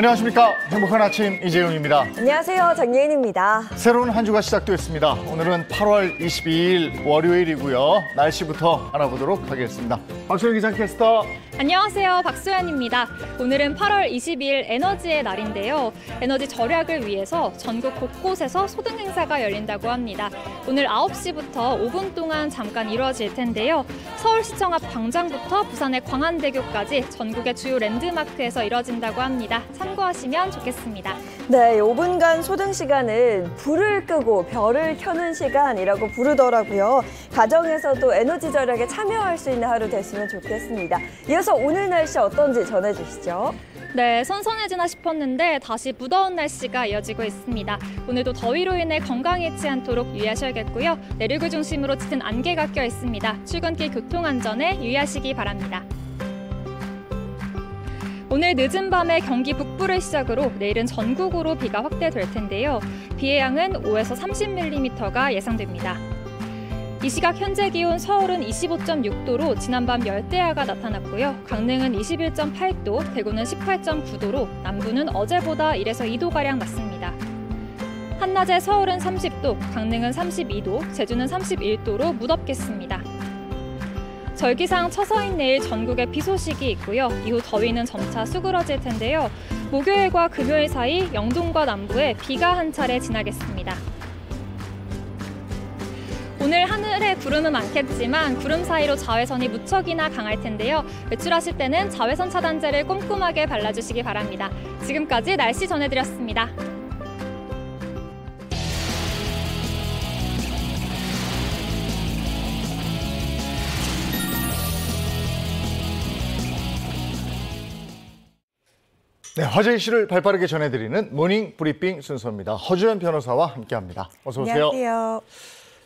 안녕하십니까. 행복한 아침 이재용입니다. 안녕하세요. 장예인입니다. 새로운 한 주가 시작되었습니다. 오늘은 8월 22일 월요일이고요. 날씨부터 알아보도록 하겠습니다. 박소연 기상캐스터. 안녕하세요. 박소연입니다. 오늘은 8월 22일 에너지의 날인데요. 에너지 절약을 위해서 전국 곳곳에서 소등 행사가 열린다고 합니다. 오늘 9시부터 5분 동안 잠깐 이루어질 텐데요. 서울시청 앞 광장부터 부산의 광안대교까지 전국의 주요 랜드마크에서 이뤄진다고 합니다. 참고하시면 좋겠습니다. 네, 5분간 소등 시간은 불을 끄고 별을 켜는 시간이라고 부르더라고요. 가정에서도 에너지 절약에 참여할 수 있는 하루 됐으면 좋겠습니다. 이어서 오늘 날씨 어떤지 전해주시죠. 네, 선선해지나 싶었는데 다시 무더운 날씨가 이어지고 있습니다. 오늘도 더위로 인해 건강 잃지 않도록 유의하셔야겠고요. 내륙을 중심으로 짙은 안개가 껴 있습니다. 출근길 교통안전에 유의하시기 바랍니다. 오늘 늦은 밤에 경기 북부를 시작으로 내일은 전국으로 비가 확대될 텐데요. 비의 양은 5에서 30mm가 예상됩니다. 이 시각 현재 기온 서울은 25.6도로 지난밤 열대야가 나타났고요. 강릉은 21.8도, 대구는 18.9도로 남부는 어제보다 1에서 2도가량 낮습니다. 한낮에 서울은 30도, 강릉은 32도, 제주는 31도로 무덥겠습니다. 절기상 처서인 내일 전국에 비 소식이 있고요. 이후 더위는 점차 수그러질 텐데요. 목요일과 금요일 사이 영동과 남부에 비가 한 차례 지나겠습니다. 오늘 하늘에 구름은 많겠지만 구름 사이로 자외선이 무척이나 강할 텐데요. 외출하실 때는 자외선 차단제를 꼼꼼하게 발라주시기 바랍니다. 지금까지 날씨 전해드렸습니다. 네, 화제 이슈를 발빠르게 전해드리는 모닝 브리핑 순서입니다. 허주연 변호사와 함께합니다. 어서 오세요. 안녕하세요.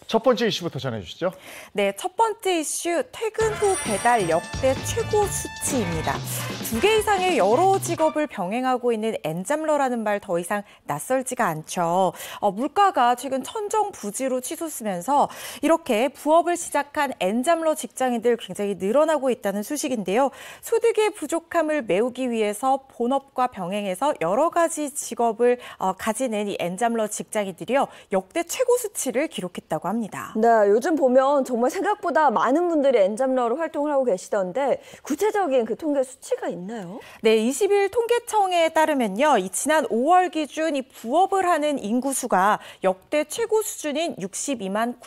첫 번째 이슈부터 전해주시죠. 네, 첫 번째 이슈, 퇴근 후 배달 역대 최고 수치입니다. 2개 이상의 여러 직업을 병행하고 있는 엔잡러라는 말 더 이상 낯설지가 않죠. 물가가 최근 천정부지로 치솟으면서 이렇게 부업을 시작한 엔잡러 직장인들 굉장히 늘어나고 있다는 소식인데요. 소득의 부족함을 메우기 위해서 본업과 병행해서 여러 가지 직업을 가지는 이 엔잡러 직장인들이요. 역대 최고 수치를 기록했다고 합니다. 네, 요즘 보면 정말 생각보다 많은 분들이 엔잡러로 활동을 하고 계시던데 구체적인 그 통계 수치가 있나요? 네, 20일 통계청에 따르면요. 지난 5월 기준 이 부업을 하는 인구수가 역대 최고 수준인 62만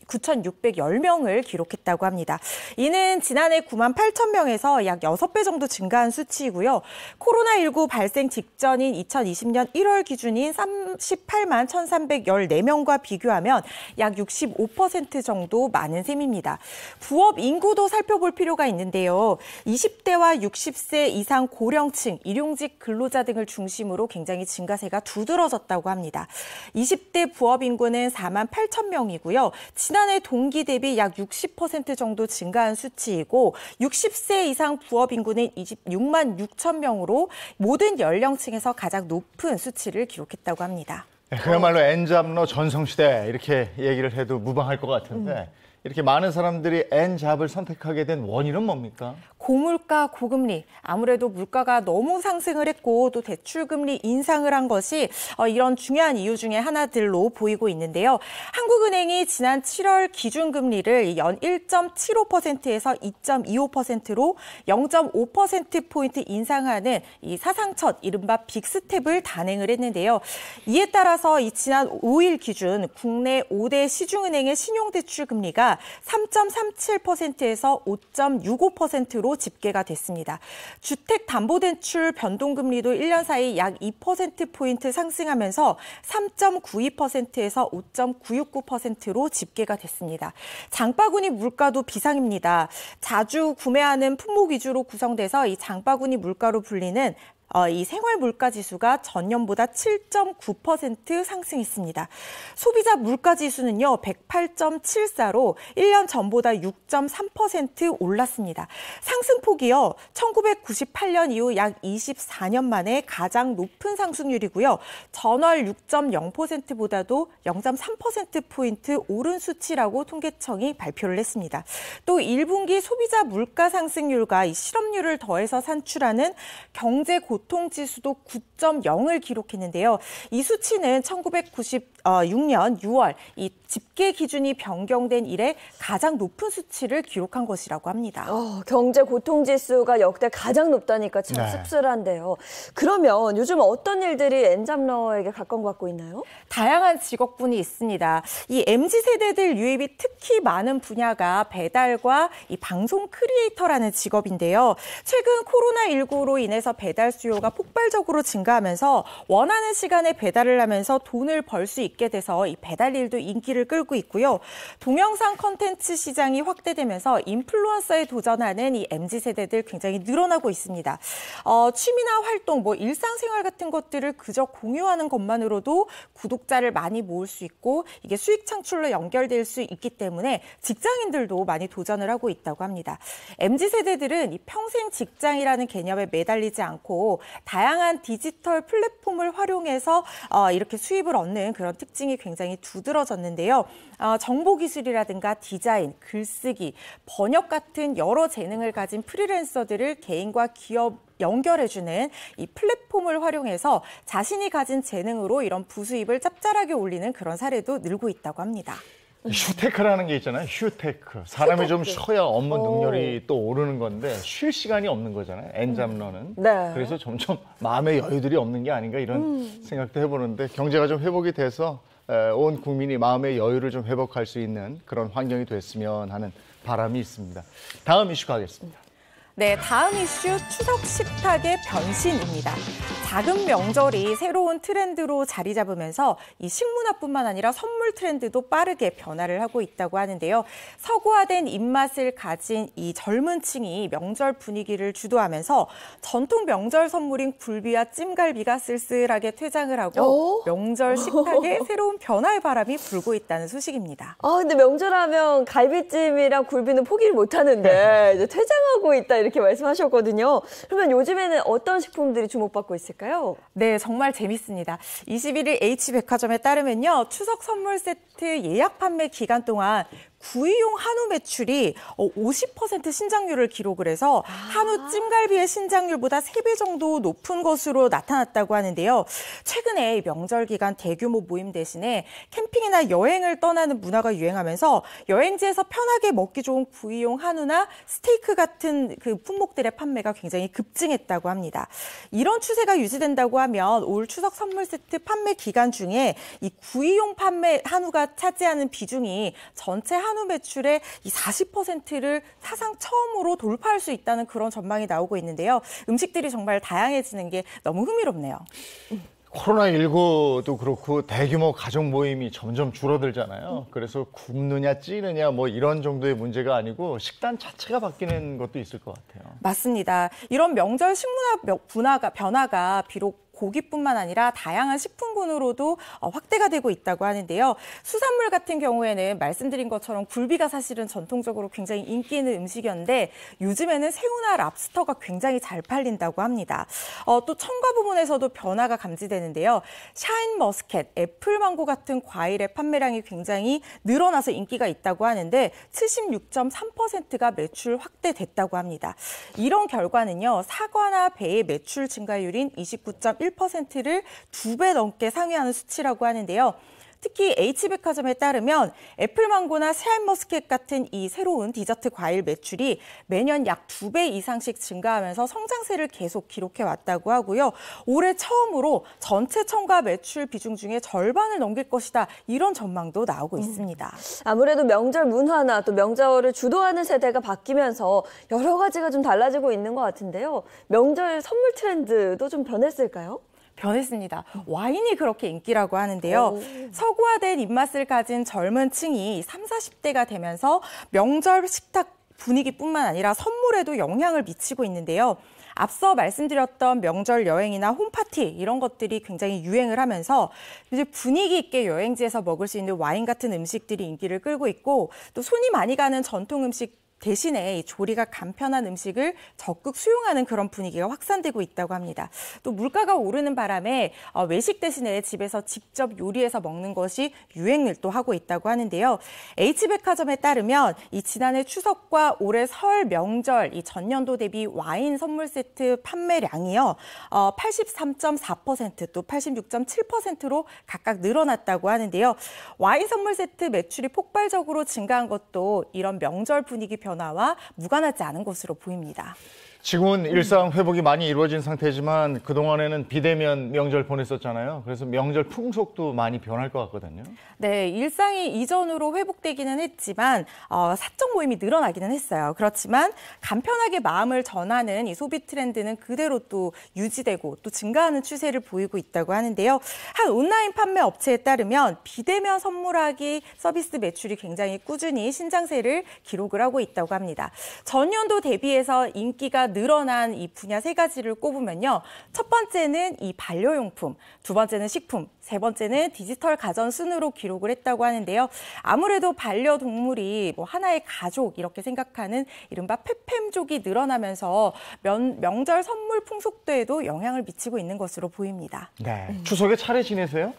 9,610명을 기록했다고 합니다. 이는 지난해 9만 8천 명에서 약 6배 정도 증가한 수치이고요. 코로나19 발생 직전인 2020년 1월 기준인 38만 1,314명과 비교하면 약 65% 정도 많은 셈입니다. 부업 인구도 살펴볼 필요가 있는데요. 20대와 60세 이상 고령층, 일용직 근로자 등을 중심으로 굉장히 증가세가 두드러졌다고 합니다. 20대 부업 인구는 4만 8천 명이고요. 지난해 동기 대비 약 60% 정도 증가한 수치이고 60세 이상 부업 인구는 26만 6천 명으로 모든 연령층에서 가장 높은 수치를 기록했다고 합니다. 네, 그야말로 엔잡러 전성시대 이렇게 얘기를 해도 무방할 것 같은데 이렇게 많은 사람들이 엔잡을 선택하게 된 원인은 뭡니까? 고물가, 고금리, 아무래도 물가가 너무 상승을 했고 또 대출금리 인상을 한 것이 이런 중요한 이유 중에 하나들로 보이고 있는데요. 한국은행이 지난 7월 기준금리를 연 1.75%에서 2.25%로 0.5%포인트 인상하는 이 사상 첫 이른바 빅스텝을 단행을 했는데요. 이에 따라서 지난 5일 기준 국내 5대 시중은행의 신용대출금리가 3.37%에서 5.65%로 집계가 됐습니다. 주택담보대출 변동금리도 1년 사이 약 2%포인트 상승하면서 3.92%에서 5.969%로 집계가 됐습니다. 장바구니 물가도 비상입니다. 자주 구매하는 품목 위주로 구성돼서 이 장바구니 물가로 불리는 이 생활 물가 지수가 전년보다 7.9% 상승했습니다. 소비자 물가 지수는요, 108.74로 1년 전보다 6.3% 올랐습니다. 상승폭이요, 1998년 이후 약 24년 만에 가장 높은 상승률이고요. 전월 6.0%보다도 0.3%포인트 오른 수치라고 통계청이 발표를 했습니다. 또 1분기 소비자 물가 상승률과 이 실업률을 더해서 산출하는 경제 고통 고통지수도 9.0을 기록했는데요. 이 수치는 1996년 6월 이 집계 기준이 변경된 이래 가장 높은 수치를 기록한 것이라고 합니다. 경제 고통지수가 역대 가장 높다니까 참 네. 씁쓸한데요. 그러면 요즘 어떤 일들이 엔잡러에게 각광받고 있나요? 다양한 직업군이 있습니다. 이 MZ세대들 유입이 특히 많은 분야가 배달과 이 방송 크리에이터라는 직업인데요. 최근 코로나19로 인해서 배달 수요가 폭발적으로 증가하면서 원하는 시간에 배달을 하면서 돈을 벌 수 있게 돼서 이 배달 일도 인기를 끌고 있고요. 동영상 콘텐츠 시장이 확대되면서 인플루언서에 도전하는 이 MZ세대들 굉장히 늘어나고 있습니다. 취미나 활동, 일상생활 같은 것들을 그저 공유하는 것만으로도 구독자를 많이 모을 수 있고 이게 수익 창출로 연결될 수 있기 때문에 직장인들도 많이 도전을 하고 있다고 합니다. MZ세대들은 이 평생 직장이라는 개념에 매달리지 않고 다양한 디지털 플랫폼을 활용해서 이렇게 수입을 얻는 그런 특징이 굉장히 두드러졌는데요. 정보기술이라든가 디자인, 글쓰기, 번역 같은 여러 재능을 가진 프리랜서들을 개인과 기업 연결해주는 이 플랫폼을 활용해서 자신이 가진 재능으로 이런 부수입을 짭짤하게 올리는 그런 사례도 늘고 있다고 합니다. 휴테크라는 게 있잖아요. 휴테크. 사람이 좀 쉬어야 업무 능률이 또 오르는 건데 쉴 시간이 없는 거잖아요. 엔잡러는. 네. 그래서 점점 마음의 여유들이 없는 게 아닌가 이런 생각도 해보는데 경제가 좀 회복이 돼서 온 국민이 마음의 여유를 좀 회복할 수 있는 그런 환경이 됐으면 하는 바람이 있습니다. 다음 이슈 가겠습니다. 네, 다음 이슈 추석 식탁의 변신입니다. 작은 명절이 새로운 트렌드로 자리 잡으면서 이 식문화뿐만 아니라 선물 트렌드도 빠르게 변화를 하고 있다고 하는데요. 서구화된 입맛을 가진 이 젊은 층이 명절 분위기를 주도하면서 전통 명절 선물인 굴비와 찜갈비가 쓸쓸하게 퇴장을 하고 명절 식탁에 새로운 변화의 바람이 불고 있다는 소식입니다. 근데 명절하면 갈비찜이랑 굴비는 포기를 못 하는데 이제 퇴장하고 있다 이렇게 말씀하셨거든요. 그러면 요즘에는 어떤 식품들이 주목받고 있을까요? 네, 정말 재밌습니다. 21일 H백화점에 따르면요. 추석 선물 세트 예약 판매 기간 동안 구이용 한우 매출이 50% 신장률을 기록을 해서 한우 찜갈비의 신장률보다 3배 정도 높은 것으로 나타났다고 하는데요. 최근에 명절 기간 대규모 모임 대신에 캠핑이나 여행을 떠나는 문화가 유행하면서 여행지에서 편하게 먹기 좋은 구이용 한우나 스테이크 같은 그 품목들의 판매가 굉장히 급증했다고 합니다. 이런 추세가 유지된다고 하면 올 추석 선물 세트 판매 기간 중에 이 구이용 판매 한우가 차지하는 비중이 전체 한우 매출의 이 40%를 사상 처음으로 돌파할 수 있다는 그런 전망이 나오고 있는데요. 음식들이 정말 다양해지는 게 너무 흥미롭네요. 코로나19도 그렇고 대규모 가족 모임이 점점 줄어들잖아요. 그래서 굽느냐 찌느냐 이런 정도의 문제가 아니고 식단 자체가 바뀌는 것도 있을 것 같아요. 맞습니다. 이런 명절 식문화 변화가 비록 고기뿐만 아니라 다양한 식품군으로도 확대가 되고 있다고 하는데요. 수산물 같은 경우에는 말씀드린 것처럼 굴비가 사실은 전통적으로 굉장히 인기 있는 음식이었는데 요즘에는 새우나 랍스터가 굉장히 잘 팔린다고 합니다. 또 첨가 부분에서도 변화가 감지되는데요. 샤인머스켓, 애플망고 같은 과일의 판매량이 굉장히 늘어나서 인기가 있다고 하는데 76.3%가 매출 확대됐다고 합니다. 이런 결과는요. 사과나 배의 매출 증가율인 29.1%를 2배 넘게 상회하는 수치라고 하는데요. 특히 H백화점에 따르면 애플망고나 샤인머스켓 같은 이 새로운 디저트 과일 매출이 매년 약 2배 이상씩 증가하면서 성장세를 계속 기록해 왔다고 하고요. 올해 처음으로 전체 첨가 매출 비중 중에 절반을 넘길 것이다. 이런 전망도 나오고 있습니다. 아무래도 명절 문화나 또 명절을 주도하는 세대가 바뀌면서 여러 가지가 좀 달라지고 있는 것 같은데요. 명절 선물 트렌드도 좀 변했을까요? 변했습니다. 와인이 그렇게 인기라고 하는데요. 서구화된 입맛을 가진 젊은 층이 30, 40대가 되면서 명절 식탁 분위기뿐만 아니라 선물에도 영향을 미치고 있는데요. 앞서 말씀드렸던 명절 여행이나 홈파티 이런 것들이 굉장히 유행을 하면서 이제 분위기 있게 여행지에서 먹을 수 있는 와인 같은 음식들이 인기를 끌고 있고 또 손이 많이 가는 전통 음식 대신에 이 조리가 간편한 음식을 적극 수용하는 그런 분위기가 확산되고 있다고 합니다. 또 물가가 오르는 바람에 외식 대신에 집에서 직접 요리해서 먹는 것이 유행을 또 하고 있다고 하는데요. H백화점에 따르면 이 지난해 추석과 올해 설 명절 이 전년도 대비 와인 선물 세트 판매량이요. 83.4% 또 86.7%로 각각 늘어났다고 하는데요. 와인 선물 세트 매출이 폭발적으로 증가한 것도 이런 명절 분위기 변화와 무관하지 않은 것으로 보입니다. 지금은 일상 회복이 많이 이루어진 상태지만 그동안에는 비대면 명절 보냈었잖아요. 그래서 명절 풍속도 많이 변할 것 같거든요. 네, 일상이 이전으로 회복되기는 했지만 사적 모임이 늘어나기는 했어요. 그렇지만 간편하게 마음을 전하는 이 소비 트렌드는 그대로 또 유지되고 또 증가하는 추세를 보이고 있다고 하는데요. 한 온라인 판매 업체에 따르면 비대면 선물하기 서비스 매출이 굉장히 꾸준히 신장세를 기록을 하고 있다고 합니다. 전년도 대비해서 인기가 늘어난 이 분야 세 가지를 꼽으면요. 첫 번째는 이 반려용품, 두 번째는 식품, 세 번째는 디지털 가전 순으로 기록을 했다고 하는데요. 아무래도 반려동물이 뭐 하나의 가족 이렇게 생각하는 이른바 페팸족이 늘어나면서 명절 선물 풍속도에도 영향을 미치고 있는 것으로 보입니다. 네. 추석에 차례 지내세요?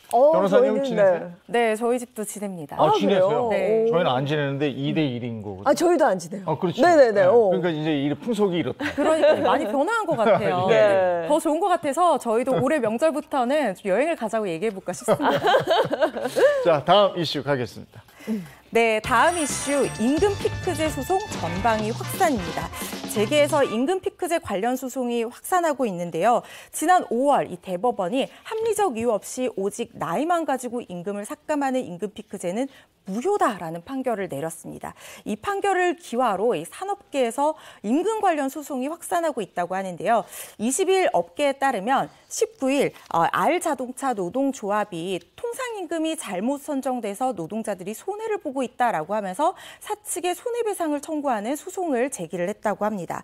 변호사님 지내세요? 네, 저희 집도 지냅니다. 지내세요? 네. 저희는 안 지내는데 2대 1인 거고. 저희도 안 지내요. 그렇죠. 네네네. 네. 그러니까 이제 이 풍속이 이렇다. 그러니까 많이 변화한 것 같아요. 네. 더 좋은 것 같아서 저희도 올해 명절부터는 좀 여행을 가자고 얘기해볼까 싶습니다. 자, 다음 이슈 가겠습니다. 네, 다음 이슈 임금 피크제 소송 전방위 확산입니다. 재계에서 임금 피크제 관련 소송이 확산하고 있는데요. 지난 5월 이 대법원이 합리적 이유 없이 오직 나이만 가지고 임금을 삭감하는 임금 피크제는 무효다라는 판결을 내렸습니다. 이 판결을 기화로 이 산업계에서 임금 관련 소송이 확산하고 있다고 하는데요. 20일 업계에 따르면 19일 R자동차 노동조합이 통상임금이 잘못 선정돼서 노동자들이 손해를 보고 있다라고 하면서 사측에 손해배상을 청구하는 소송을 제기를 했다고 합니다.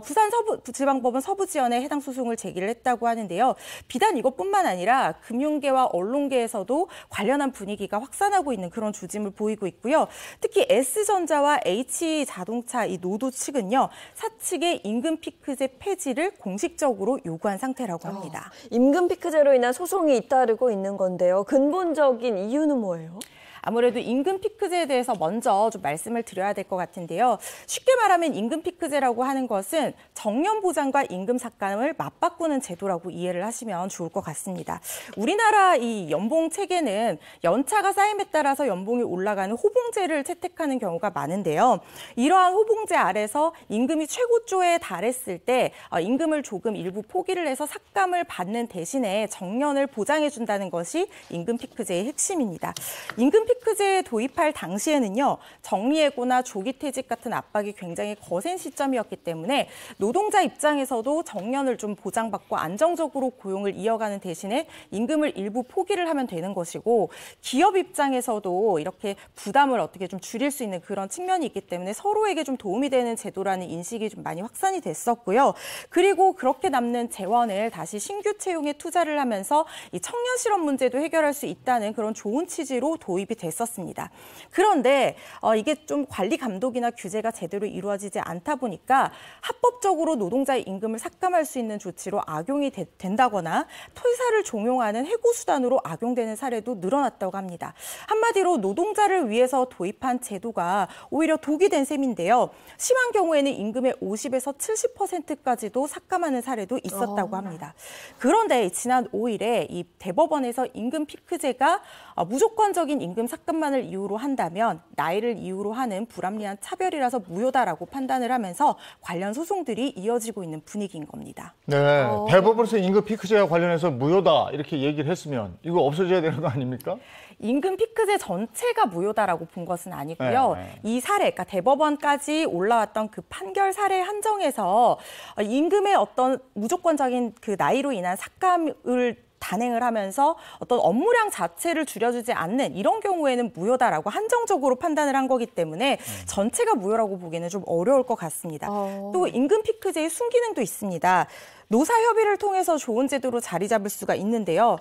부산 서부지방법원 서부지연에 해당 소송을 제기를 했다고 하는데요. 비단 이것뿐만 아니라 금융계와 언론계에서도 관련한 분위기가 확산하고 있는 그런 조짐을 보이고 있고요. 특히 S전자와 H자동차 이 노조 측은요. 사측의 임금 피크제 폐지를 공식적으로 요구한 상태라고 합니다. 임금 피크제로 인한 소송이 잇따르고 있는 건데요. 근본적인 이유는 뭐예요? 아무래도 임금 피크제에 대해서 먼저 좀 말씀을 드려야 될 것 같은데요. 쉽게 말하면 임금 피크제라고 하는 것은 정년 보장과 임금 삭감을 맞바꾸는 제도라고 이해를 하시면 좋을 것 같습니다. 우리나라 이 연봉 체계는 연차가 쌓임에 따라서 연봉이 올라가는 호봉제를 채택하는 경우가 많은데요. 이러한 호봉제 아래서 임금이 최고조에 달했을 때 임금을 조금 일부 포기를 해서 삭감을 받는 대신에 정년을 보장해준다는 것이 임금 피크제의 핵심입니다. 임금 피크제에 도입할 당시에는요, 정리해고나 조기 퇴직 같은 압박이 굉장히 거센 시점이었기 때문에 노동자 입장에서도 정년을 좀 보장받고 안정적으로 고용을 이어가는 대신에 임금을 일부 포기를 하면 되는 것이고, 기업 입장에서도 이렇게 부담을 어떻게 좀 줄일 수 있는 그런 측면이 있기 때문에 서로에게 좀 도움이 되는 제도라는 인식이 좀 많이 확산이 됐었고요. 그리고 그렇게 남는 재원을 다시 신규 채용에 투자를 하면서 이 청년 실업 문제도 해결할 수 있다는 그런 좋은 취지로 도입이 됐었습니다. 그런데 이게 좀 관리 감독이나 규제가 제대로 이루어지지 않다 보니까 합법적으로 노동자의 임금을 삭감할 수 있는 조치로 악용이 된다거나 퇴사를 종용하는 해고 수단으로 악용되는 사례도 늘어났다고 합니다. 한마디로 노동자를 위해서 도입한 제도가 오히려 독이 된 셈인데요. 심한 경우에는 임금의 50에서 70%까지도 삭감하는 사례도 있었다고 합니다. 그런데 지난 5일에 이 대법원에서 임금 피크제가 무조건적인 임금 삭감만을 이유로 한다면 나이를 이유로 하는 불합리한 차별이라서 무효다라고 판단을 하면서 관련 소송들이 이어지고 있는 분위기인 겁니다. 네, 대법원에서 임금 피크제와 관련해서 무효다 이렇게 얘기를 했으면 이거 없어져야 되는 거 아닙니까? 임금 피크제 전체가 무효다라고 본 것은 아니고요. 이 사례, 그러니까 대법원까지 올라왔던 그 판결 사례 한정에서 임금의 어떤 무조건적인 그 나이로 인한 삭감을 단행을 하면서 어떤 업무량 자체를 줄여주지 않는 이런 경우에는 무효다라고 한정적으로 판단을 한 거기 때문에 전체가 무효라고 보기에는 좀 어려울 것 같습니다. 또 임금 피크제의 순기능도 있습니다. 노사협의를 통해서 좋은 제도로 자리 잡을 수가 있는데요.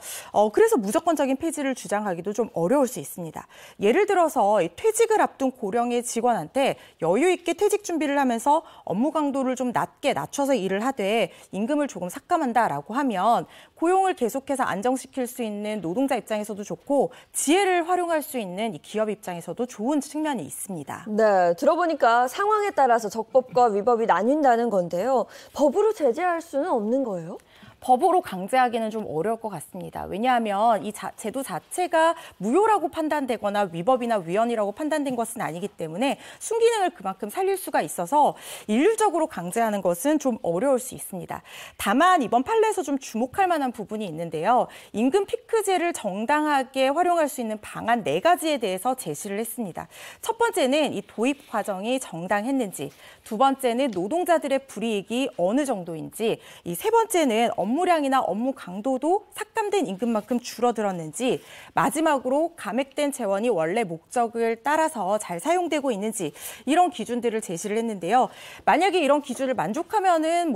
그래서 무조건적인 폐지를 주장하기도 좀 어려울 수 있습니다. 예를 들어서 퇴직을 앞둔 고령의 직원한테 여유 있게 퇴직 준비를 하면서 업무 강도를 좀 낮게 낮춰서 일을 하되 임금을 조금 삭감한다라고 하면 고용을 계속해서 안정시킬 수 있는 노동자 입장에서도 좋고 지혜를 활용할 수 있는 이 기업 입장에서도 좋은 측면이 있습니다. 네, 들어보니까 상황에 따라서 적법과 위법이 나뉜다는 건데요. 법으로 제재할 수는 없는 거예요? 법으로 강제하기는 좀 어려울 것 같습니다. 왜냐하면 이 제도 자체가 무효라고 판단되거나 위법이나 위헌이라고 판단된 것은 아니기 때문에 순기능을 그만큼 살릴 수가 있어서 일률적으로 강제하는 것은 좀 어려울 수 있습니다. 다만 이번 판례에서 좀 주목할 만한 부분이 있는데요. 임금 피크제를 정당하게 활용할 수 있는 방안 4가지에 대해서 제시를 했습니다. 첫 번째는 이 도입 과정이 정당했는지, 두 번째는 노동자들의 불이익이 어느 정도인지, 이 세 번째는 업무량이나 업무 강도도 삭감된 임금만큼 줄어들었는지, 마지막으로 감액된 재원이 원래 목적을 따라서 잘 사용되고 있는지 이런 기준들을 제시를 했는데요. 만약에 이런 기준을 만족하면은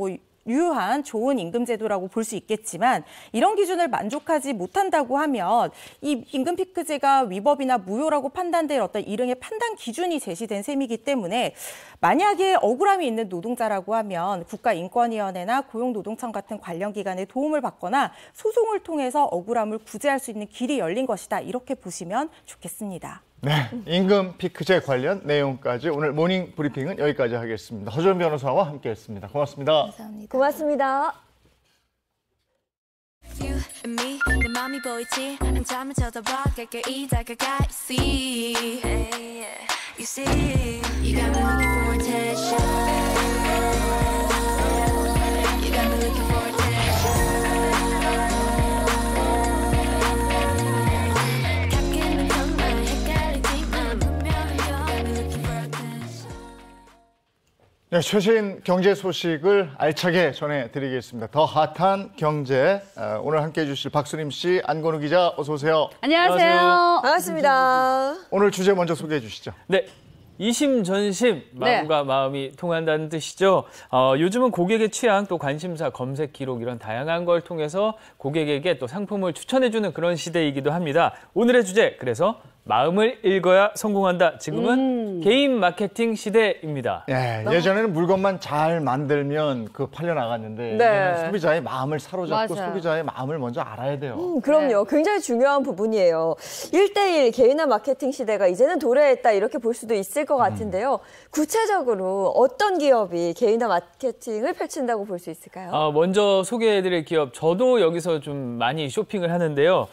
유효한 좋은 임금 제도라고 볼 수 있겠지만 이런 기준을 만족하지 못한다고 하면 이 임금 피크제가 위법이나 무효라고 판단될 어떤 일응의 판단 기준이 제시된 셈이기 때문에 만약에 억울함이 있는 노동자라고 하면 국가인권위원회나 고용노동청 같은 관련 기관의 도움을 받거나 소송을 통해서 억울함을 구제할 수 있는 길이 열린 것이다. 이렇게 보시면 좋겠습니다. 네, 임금 피크제 관련 내용까지 오늘 모닝 브리핑은 여기까지 하겠습니다. 허준 변호사와 함께했습니다. 고맙습니다. 감사합니다. 고맙습니다. You and me, 내 맘이 보이지 한참을 쳐다봐 가까이 다가가 see You see You got me looking for attention You got me looking for attention 가끔은 정말 헷갈리지만 분명히 You got me looking for attention 네, 최신 경제 소식을 알차게 전해드리겠습니다. 더 핫한 경제, 오늘 함께해 주실 박수림 씨, 안건우 기자 어서 오세요. 안녕하세요. 반갑습니다. 오늘 주제 먼저 소개해 주시죠. 네. 이심전심 마음과 마음이 통한다는 뜻이죠. 요즘은 고객의 취향 또 관심사 검색 기록 이런 다양한 걸 통해서 고객에게 또 상품을 추천해주는 그런 시대이기도 합니다. 오늘의 주제 그래서 마음을 읽어야 성공한다. 지금은 개인 마케팅 시대입니다. 예, 예전에는 물건만 잘 만들면 그 팔려 나갔는데 이제는 소비자의 마음을 사로잡고 맞아요. 소비자의 마음을 먼저 알아야 돼요. 그럼요. 굉장히 중요한 부분이에요. 1대1 개인화 마케팅 시대가 이제는 도래했다 이렇게 볼 수도 있을 것 같은데요. 구체적으로 어떤 기업이 개인화 마케팅을 펼친다고 볼 수 있을까요? 먼저 소개해드릴 기업 저도 여기서 좀 많이 쇼핑을 하는데요.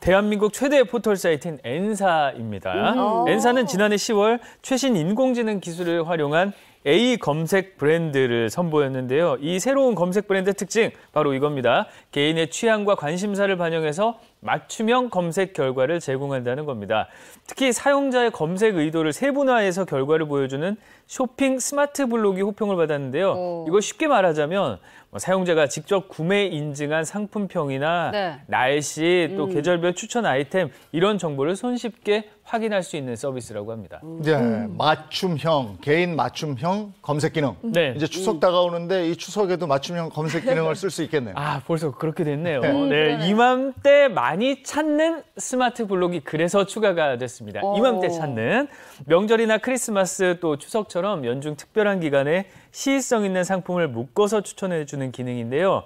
대한민국 최대 포털 사이트인 엔사입니다. 엔사는 지난해 10월 최신 인공지능 기술을 활용한 A 검색 브랜드를 선보였는데요. 이 새로운 검색 브랜드 특징 바로 이겁니다. 개인의 취향과 관심사를 반영해서 맞춤형 검색 결과를 제공한다는 겁니다. 특히 사용자의 검색 의도를 세분화해서 결과를 보여주는 쇼핑 스마트 블록이 호평을 받았는데요. 이거 쉽게 말하자면 사용자가 직접 구매 인증한 상품평이나 날씨 또 계절별 추천 아이템 이런 정보를 손쉽게 확인할 수 있는 서비스라고 합니다. 이제 맞춤형, 개인 맞춤형 검색 기능. 네. 이제 추석 다가오는데 이 추석에도 맞춤형 검색 기능을 쓸 수 있겠네요. 벌써 그렇게 됐네요. 네, 이맘때 많이 찾는 스마트 블록이 그래서 추가가 됐습니다. 이맘때 찾는 명절이나 크리스마스 또 추석처럼 연중 특별한 기간에 시의성 있는 상품을 묶어서 추천해주는 기능인데요.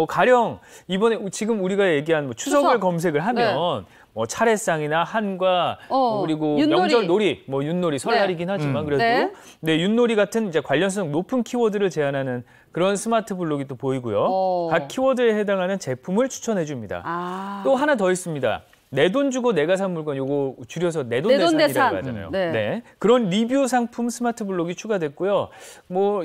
가령 이번에 지금 우리가 얘기한 추석을 검색을 하면 차례상이나 한과 그리고 윷놀이. 명절 놀이, 윷놀이 설날이긴 하지만 그래도 윷놀이 같은 이제 관련성 높은 키워드를 제안하는 그런 스마트 블록이 또 보이고요. 각 키워드에 해당하는 제품을 추천해 줍니다. 또 하나 더 있습니다. 내 돈 주고 내가 산 물건, 요거 줄여서 내돈내산이라고 하잖아요. 네. 그런 리뷰 상품 스마트 블록이 추가됐고요.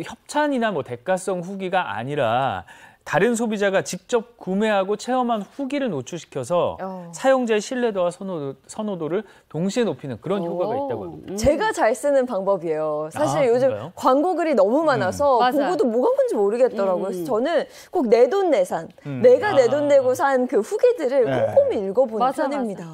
협찬이나 대가성 후기가 아니라 다른 소비자가 직접 구매하고 체험한 후기를 노출시켜서 사용자의 신뢰도와 선호도를 동시에 높이는 그런 효과가 있다고 합니다. 제가 잘 쓰는 방법이에요. 사실 요즘 그런가요? 광고 글이 너무 많아서 맞아요. 보고도 뭐가 뭔지 모르겠더라고요. 그래서 저는 꼭 내돈내산, 내가 내 돈 내고 산 그 후기들을 꼼꼼히 읽어보는 맞아, 편입니다.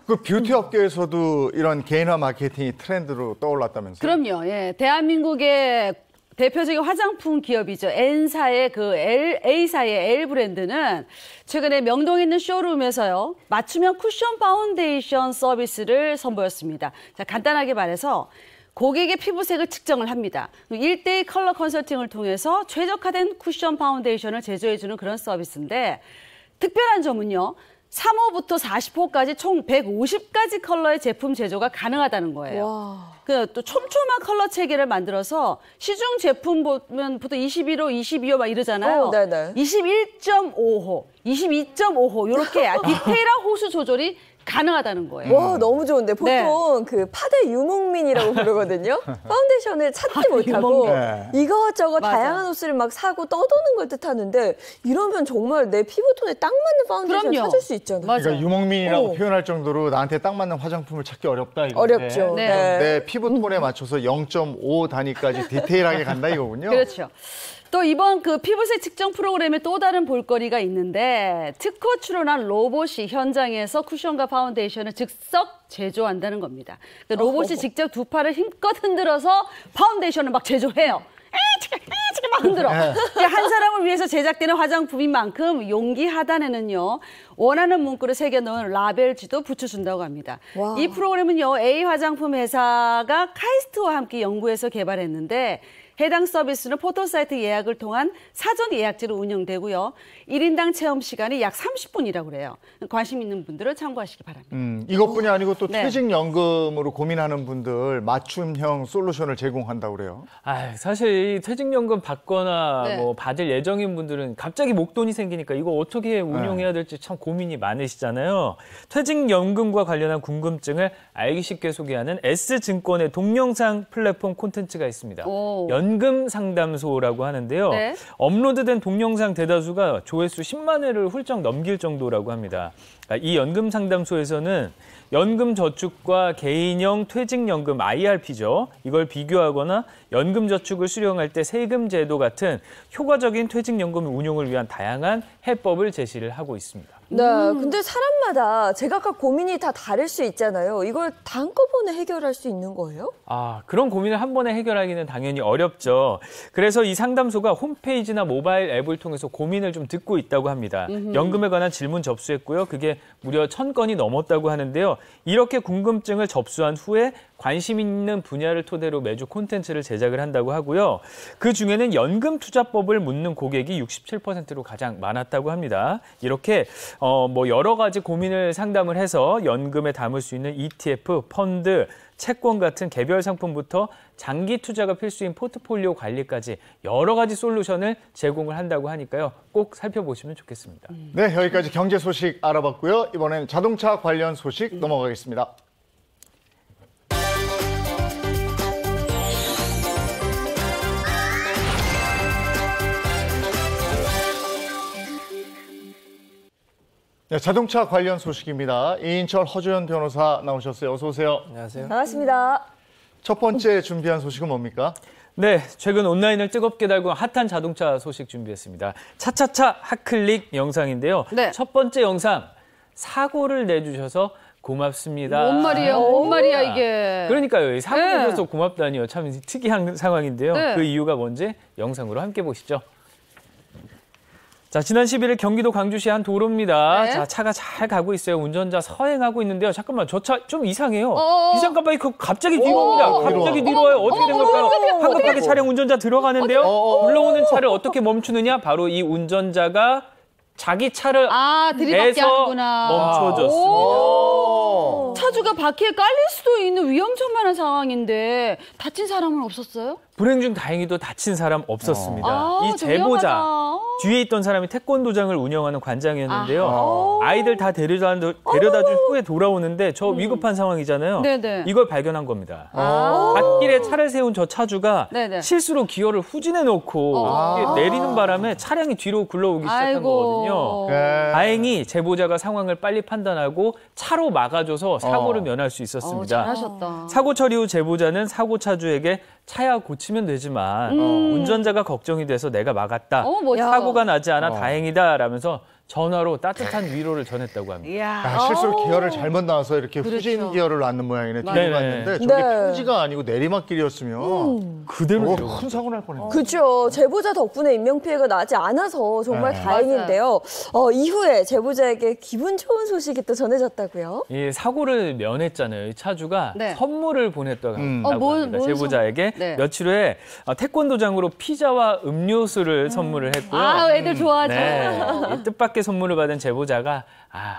그 뷰티 업계에서도 이런 개인화 마케팅이 트렌드로 떠올랐다면서요? 그럼요. 예. 대한민국의 대표적인 화장품 기업이죠. N사의 그 A사의 L 브랜드는 최근에 명동에 있는 쇼룸에서요. 맞춤형 쿠션 파운데이션 서비스를 선보였습니다. 자, 간단하게 말해서 고객의 피부색을 측정을 합니다. 1:1 컬러 컨설팅을 통해서 최적화된 쿠션 파운데이션을 제조해주는 그런 서비스인데 특별한 점은요. 3호부터 40호까지 총 150가지 컬러의 제품 제조가 가능하다는 거예요. 와. 또 촘촘한 컬러 체계를 만들어서 시중 제품 보면 보통 21호, 22호 막 이러잖아요. 네네. 21.5호, 22.5호 이렇게 디테일한 호수 조절이 가능하다는 거예요. 와, 너무 좋은데 보통 그 파데 유목민이라고 부르거든요. 파운데이션을 찾지 못하고 네. 이것저것 맞아. 다양한 옷을 막 사고 떠도는 걸 뜻하는데 이러면 정말 내 피부톤에 딱 맞는 파운데이션 그럼요. 찾을 수 있잖아요. 맞아요. 그러니까 유목민이라고 오. 표현할 정도로 나한테 딱 맞는 화장품을 찾기 어렵다 이거. 어렵죠. 네. 네. 내 피부톤에 맞춰서 0.5 단위까지 디테일하게 간다 이거군요. 그렇죠. 또 이번 그 피부색 측정 프로그램에 또 다른 볼거리가 있는데 특허 출원한 로봇이 현장에서 쿠션과 파운데이션을 즉석 제조한다는 겁니다. 그러니까 로봇이 직접 두 팔을 힘껏 흔들어서 파운데이션을 막 제조해요. 에치게 막 흔들어. 한 사람을 위해서 제작되는 화장품인 만큼 용기 하단에는요. 원하는 문구를 새겨놓은 라벨지도 붙여준다고 합니다. 와. 이 프로그램은요. A 화장품 회사가 카이스트와 함께 연구해서 개발했는데 해당 서비스는 포털사이트 예약을 통한 사전 예약제로 운영되고요. 1인당 체험 시간이 약 30분이라고 그래요. 관심 있는 분들은 참고하시기 바랍니다. 이것뿐이 아니고 또 네. 퇴직연금으로 고민하는 분들 맞춤형 솔루션을 제공한다고 그래요. 사실 이 퇴직연금 받거나 네. 뭐 받을 예정인 분들은 갑자기 목돈이 생기니까 이거 어떻게 운용해야 될지 참 고민이 많으시잖아요. 퇴직연금과 관련한 궁금증을 알기 쉽게 소개하는 S증권의 동영상 플랫폼 콘텐츠가 있습니다. 오. 연금 상담소라고 하는데요. 네. 업로드된 동영상 대다수가 조회수 10만 회를 훌쩍 넘길 정도라고 합니다. 이 연금 상담소에서는 연금 저축과 개인형 퇴직연금 IRP죠. 이걸 비교하거나 연금 저축을 수령할 때 세금 제도 같은 효과적인 퇴직연금 운용을 위한 다양한 해법을 제시를 하고 있습니다. 네, 근데 사람마다 제각각 고민이 다 다를 수 있잖아요. 이걸 한꺼번에 해결할 수 있는 거예요? 그런 고민을 한 번에 해결하기는 당연히 어렵죠. 그래서 이 상담소가 홈페이지나 모바일 앱을 통해서 고민을 좀 듣고 있다고 합니다. 연금에 관한 질문 접수했고요. 그게 무려 1000건이 넘었다고 하는데요. 이렇게 궁금증을 접수한 후에 관심 있는 분야를 토대로 매주 콘텐츠를 제작을 한다고 하고요. 그 중에는 연금 투자법을 묻는 고객이 67%로 가장 많았다고 합니다. 이렇게 뭐 여러 가지 고민을 상담을 해서 연금에 담을 수 있는 ETF, 펀드, 채권 같은 개별 상품부터 장기 투자가 필수인 포트폴리오 관리까지 여러 가지 솔루션을 제공을 한다고 하니까요. 꼭 살펴보시면 좋겠습니다. 네, 여기까지 경제 소식 알아봤고요. 이번엔 자동차 관련 소식 넘어가겠습니다. 네, 자동차 관련 소식입니다. 이인철 허주연 변호사 나오셨어요. 어서 오세요. 안녕하세요. 반갑습니다. 첫 번째 준비한 소식은 뭡니까? 네, 최근 온라인을 뜨겁게 달군 핫한 자동차 소식 준비했습니다. 차차차 핫클릭 영상인데요. 네. 첫 번째 영상, 사고를 내주셔서 고맙습니다. 뭔 말이야, 뭔 말이야 이게. 그러니까요. 사고 네. 내줘서 고맙다니요. 참 특이한 상황인데요. 네. 그 이유가 뭔지 영상으로 함께 보시죠. 자, 지난 11일 경기도 광주시 한 도로입니다. 네. 자, 차가 잘 가고 있어요. 운전자 서행하고 있는데요. 잠깐만, 저 차 좀 이상해요. 비상깜빡이 갑자기 뒤로 옵니다. 갑자기 뒤로 와요. 어떻게 된 걸까요? 황급하게 차량 운전자 들어가는데요. 불러오는 차를 어떻게 멈추느냐? 바로 이 운전자가 자기 차를 들이받게 내서 하는구나. 멈춰줬습니다. 차주가 바퀴에 깔릴 수도 있는 위험천만한 상황인데 다친 사람은 없었어요? 불행 중 다행히도 다친 사람 없었습니다. 이 좀 제보자, 위험하다. 뒤에 있던 사람이 태권도장을 운영하는 관장이었는데요. 아이들 다 데려다 준 후에 돌아오는데 저 위급한 상황이잖아요. 네네. 이걸 발견한 겁니다. 갓길에 차를 세운 저 차주가 네네. 실수로 기어를 후진해 놓고 이게 내리는 바람에 차량이 뒤로 굴러오기 시작한 거거든요. 네. 다행히 제보자가 상황을 빨리 판단하고 차로 막아줘서 사고를 면할 수 있었습니다. 잘하셨다. 사고 처리 후 제보자는 사고 차주에게 차야 고치면 되지만 운전자가 걱정이 돼서 내가 막았다. 멋있다. 사고가 나지 않아 다행이다 라면서 전화로 따뜻한 위로를 전했다고 합니다. 이야. 실수로 기어를 잘못 나와서 이렇게 그렇죠. 후진 기어를 낳는 모양이네. 뒤로 네네. 갔는데 저게 네. 평지가 아니고 내리막길이었으면 그대로 큰 사고 날 뻔했네. 그렇죠. 제보자 덕분에 인명피해가 나지 않아서 정말 네. 다행인데요. 이후에 제보자에게 기분 좋은 소식이 또 전해졌다고요? 이 사고를 면했잖아요. 이 차주가 네. 선물을 보냈다고 합니다. 뭔 제보자에게 네. 며칠 후에 태권도장으로 피자와 음료수를 선물을 했고요. 아, 애들 좋아하죠. 네. 이 뜻밖의 선물을 받은 제보자가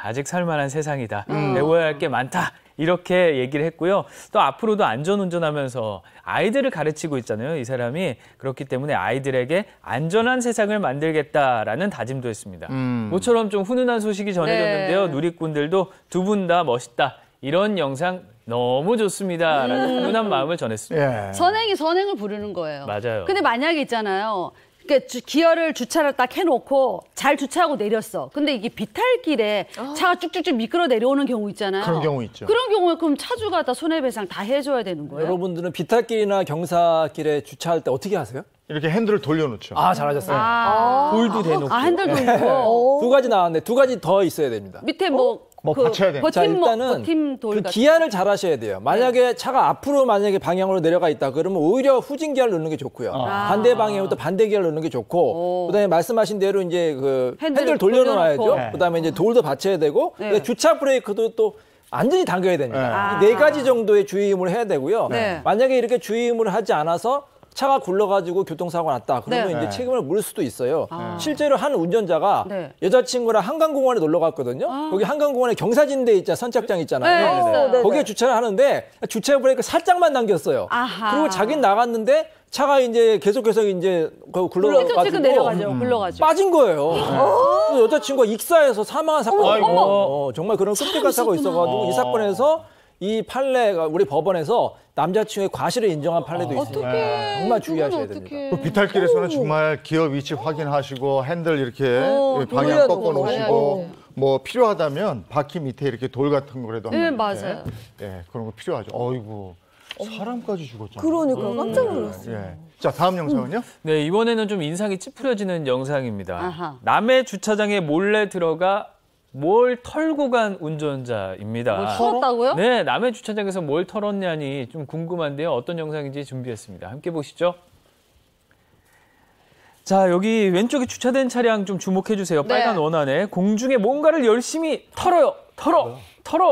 아직 살만한 세상이다. 배워야 할 게 많다. 이렇게 얘기를 했고요. 또 앞으로도 안전운전하면서 아이들을 가르치고 있잖아요. 이 사람이. 그렇기 때문에 아이들에게 안전한 세상을 만들겠다라는 다짐도 했습니다. 모처럼 좀 훈훈한 소식이 전해졌는데요. 네. 누리꾼들도 두 분 다 멋있다. 이런 영상 너무 좋습니다. 라는 훈훈한 마음을 전했습니다. 예. 선행이 선행을 부르는 거예요. 맞아요. 근데 만약에 있잖아요. 그러니까 기어를 주차를 딱 해놓고 잘 주차하고 내렸어. 근데 이게 비탈길에 차가 쭉쭉쭉 미끄러 내려오는 경우 있잖아요. 그런 경우 있죠. 그런 경우에 그럼 차주가 다 손해배상 다 해줘야 되는 거예요? 여러분들은 비탈길이나 경사길에 주차할 때 어떻게 하세요? 이렇게 핸들을 돌려놓죠. 아, 잘하셨어요. 돌도 대놓고. 핸들도 있고. 두 가지 나왔네. 두 가지 더 있어야 됩니다. 밑에 뭐 받쳐야 돼요. 자, 일단은 버팀 돌 그 같은 기아를 잘 하셔야 돼요. 만약에 차가 앞으로 만약에 방향으로 내려가 있다 그러면 오히려 후진 기아를 넣는 게 좋고요. 반대 방향부터 반대 기아를 넣는 게 좋고 그다음에 말씀하신 대로 이제 그 핸들 돌려놓아야죠. 돌려놓고. 그다음에 이제 돌도 받쳐야 되고 네. 주차 브레이크도 또 완전히 당겨야 됩니다. 이 네 가지 정도의 주의임을 해야 되고요. 네. 만약에 이렇게 주의임을 하지 않아서 차가 굴러가지고 교통사고가 났다. 그러면 네. 이제 책임을 물을 수도 있어요. 실제로 한 운전자가 네. 여자친구랑 한강공원에 놀러 갔거든요. 거기 한강공원에 경사진대 있잖아요. 선착장 있잖아요. 네, 네. 거기에 주차를 하는데 주차 브레이크 살짝만 당겼어요. 아하. 그리고 자기는 나갔는데 차가 이제 계속해서 이제 찔끔찔끔 내려가죠. 굴러가지고 굴러가죠. 빠진 거예요. 그래서 여자친구가 익사해서 사망한 사건이 어머. 정말 그런 끔찍한 사고가 있어가지고 이 사건에서 이 판례가 우리 법원에서 남자친구의 과실을 인정한 판례도 있습니다. 정말 주의하셔야 됩니다. 또 비탈길에서는 정말 기어 위치 확인하시고 핸들 이렇게 방향 돌려놓고 꺾어 놓으시고 뭐 필요하다면 바퀴 밑에 이렇게 돌 같은 거라도 네, 한번 이렇게. 맞아요. 예, 그런 거 필요하죠. 어이구. 사람까지 죽었잖아요. 그러니까 깜짝 놀랐어요. 예. 자, 다음 영상은요? 네, 이번에는 좀 인상이 찌푸려지는 영상입니다. 아하. 남의 주차장에 몰래 들어가 뭘 털고 간 운전자입니다. 뭘 털었다고요? 네, 남의 주차장에서 뭘 털었냐니 좀 궁금한데요. 어떤 영상인지 준비했습니다. 함께 보시죠. 자, 여기 왼쪽에 주차된 차량 좀 주목해 주세요. 빨간 원안에 공중에 뭔가를 열심히 털어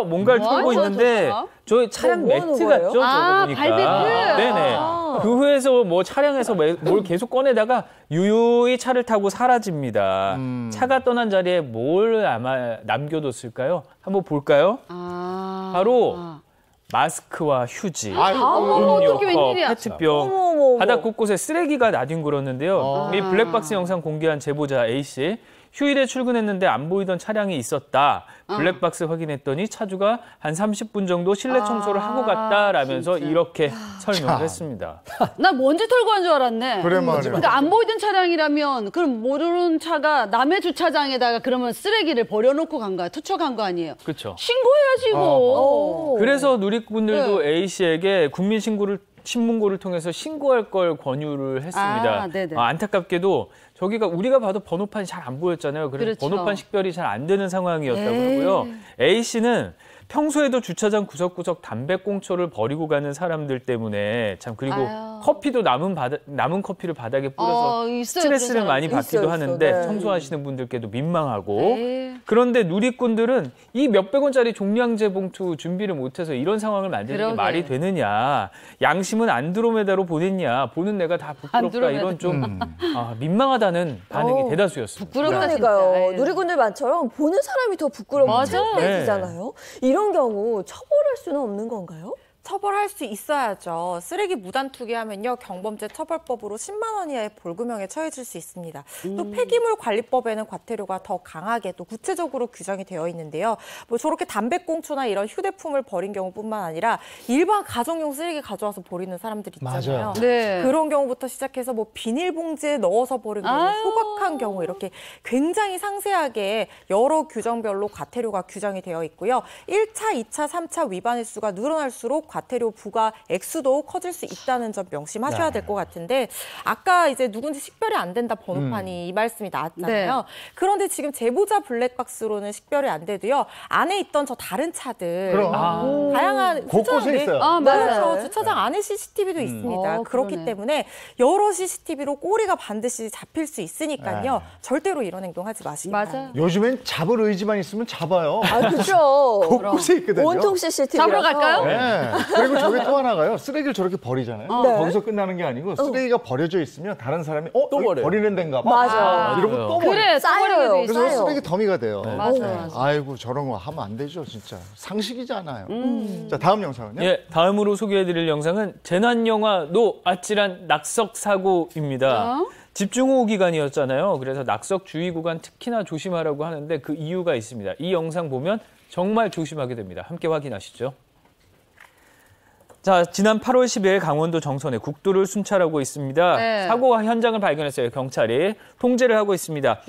뭔가를 털고 있는데 저 차량 뭐 하는 매트 거예요? 같죠? 저거 보니까. 발매트. 네네. 그 후에서 뭐 차량에서 뭘 계속 꺼내다가 유유히 차를 타고 사라집니다. 차가 떠난 자리에 뭘 아마 남겨뒀을까요? 한번 볼까요? 바로 마스크와 휴지, 음료, 어떡해, 컵, 웬일이야. 페트병, 어머. 바닥 곳곳에 쓰레기가 나뒹굴었는데요. 이 블랙박스 영상 공개한 제보자 A씨. 휴일에 출근했는데 안 보이던 차량이 있었다. 블랙박스 확인했더니 차주가 한 30분 정도 실내 청소를 하고 갔다라면서 이렇게 설명을 했습니다. 나 먼지 털고 간 줄 알았네. 그래 말이야. 그러니까 안 보이던 차량이라면 그럼 모르는 차가 남의 주차장에다가 그러면 쓰레기를 버려놓고 간 거야. 투척한 거 아니에요. 그렇죠. 신고해야지 이거. 그래서 누리꾼들도 A씨에게 신문고를 통해서 신고할 걸 권유를 했습니다. 네네. 안타깝게도 저기가 우리가 봐도 번호판이 잘 안 보였잖아요. 그래서 그렇죠. 번호판 식별이 잘 안 되는 상황이었다고 하고요. A씨는 평소에도 주차장 구석구석 담배꽁초를 버리고 가는 사람들 때문에 참 그리고 아유. 커피도 남은 커피를 바닥에 뿌려서 있어요, 스트레스를 그런 많이 사람. 받기도 있어요, 하는데 네. 청소하시는 분들께도 민망하고 에이. 그런데 누리꾼들은 이 몇백 원짜리 종량제 봉투 준비를 못해서 이런 상황을 만드는 게 그러게. 말이 되느냐. 양심은 안드로메다로 보냈냐. 보는 내가 다 부끄럽다. 안드로메다. 이런 좀 민망하다는 반응이 대다수였습니다. 부끄럽다 그러니까요. 진짜. 누리꾼들 말처럼 보는 사람이 더 부끄러운 맞아. 창피해지잖아요. 이런 경우 처벌할 수는 없는 건가요? 처벌할 수 있어야죠. 쓰레기 무단 투기하면요 경범죄 처벌법으로 10만 원 이하의 벌금형에 처해질 수 있습니다. 또 폐기물 관리법에는 과태료가 더 강하게 또 구체적으로 규정이 되어 있는데요. 뭐 저렇게 담배꽁초나 이런 휴대품을 버린 경우뿐만 아니라 일반 가정용 쓰레기 가져와서 버리는 사람들 있잖아요. 맞아요. 네. 그런 경우부터 시작해서 뭐 비닐봉지에 넣어서 버린 경우, 소각한 경우 이렇게 굉장히 상세하게 여러 규정별로 과태료가 규정이 되어 있고요. 1차, 2차, 3차 위반 횟수가 늘어날수록 과태료 부과 액수도 커질 수 있다는 점 명심하셔야 될 것 같은데 아까 이제 누군지 식별이 안 된다 번호판이 이 말씀이 나왔잖아요. 네. 그런데 지금 제보자 블랙박스로는 식별이 안 돼도요. 안에 있던 저 다른 차들 다양한 곳곳에 있어요. 맞아요. 그렇죠. 주차장 안에 CCTV도 있습니다. 그렇기 그러네. 때문에 여러 CCTV로 꼬리가 반드시 잡힐 수 있으니까요. 네. 절대로 이런 행동하지 마시기 바랍니다. 맞아요. 요즘엔 잡을 의지만 있으면 잡아요. 아, 그렇죠. 곳곳에 있거든요. 온통 CCTV. 잡으러 갈까요? 네. 그리고 저게 또 하나가요. 쓰레기를 저렇게 버리잖아요. 네. 거기서 끝나는 게 아니고 쓰레기가 버려져 있으면 다른 사람이 또 여기 버려요. 버리는 데인가 봐. 맞아. 이러고 또 버려. 그래, 쌓여요. 써버리게 돼 그래서 있어요. 쓰레기 더미가 돼요. 맞아요. 아이고 저런 거 하면 안 되죠, 진짜. 상식이잖아요. 자, 다음 영상은요. 예, 다음으로 소개해드릴 영상은 재난영화 노 아찔한 낙석 사고입니다. 집중호우 기간이었잖아요. 그래서 낙석 주의 구간 특히나 조심하라고 하는데 그 이유가 있습니다. 이 영상 보면 정말 조심하게 됩니다. 함께 확인하시죠. 자, 지난 8월 10일 강원도 정선에 국도를 순찰하고 있습니다. 네. 사고 현장을 발견했어요. 경찰이 통제를 하고 있습니다.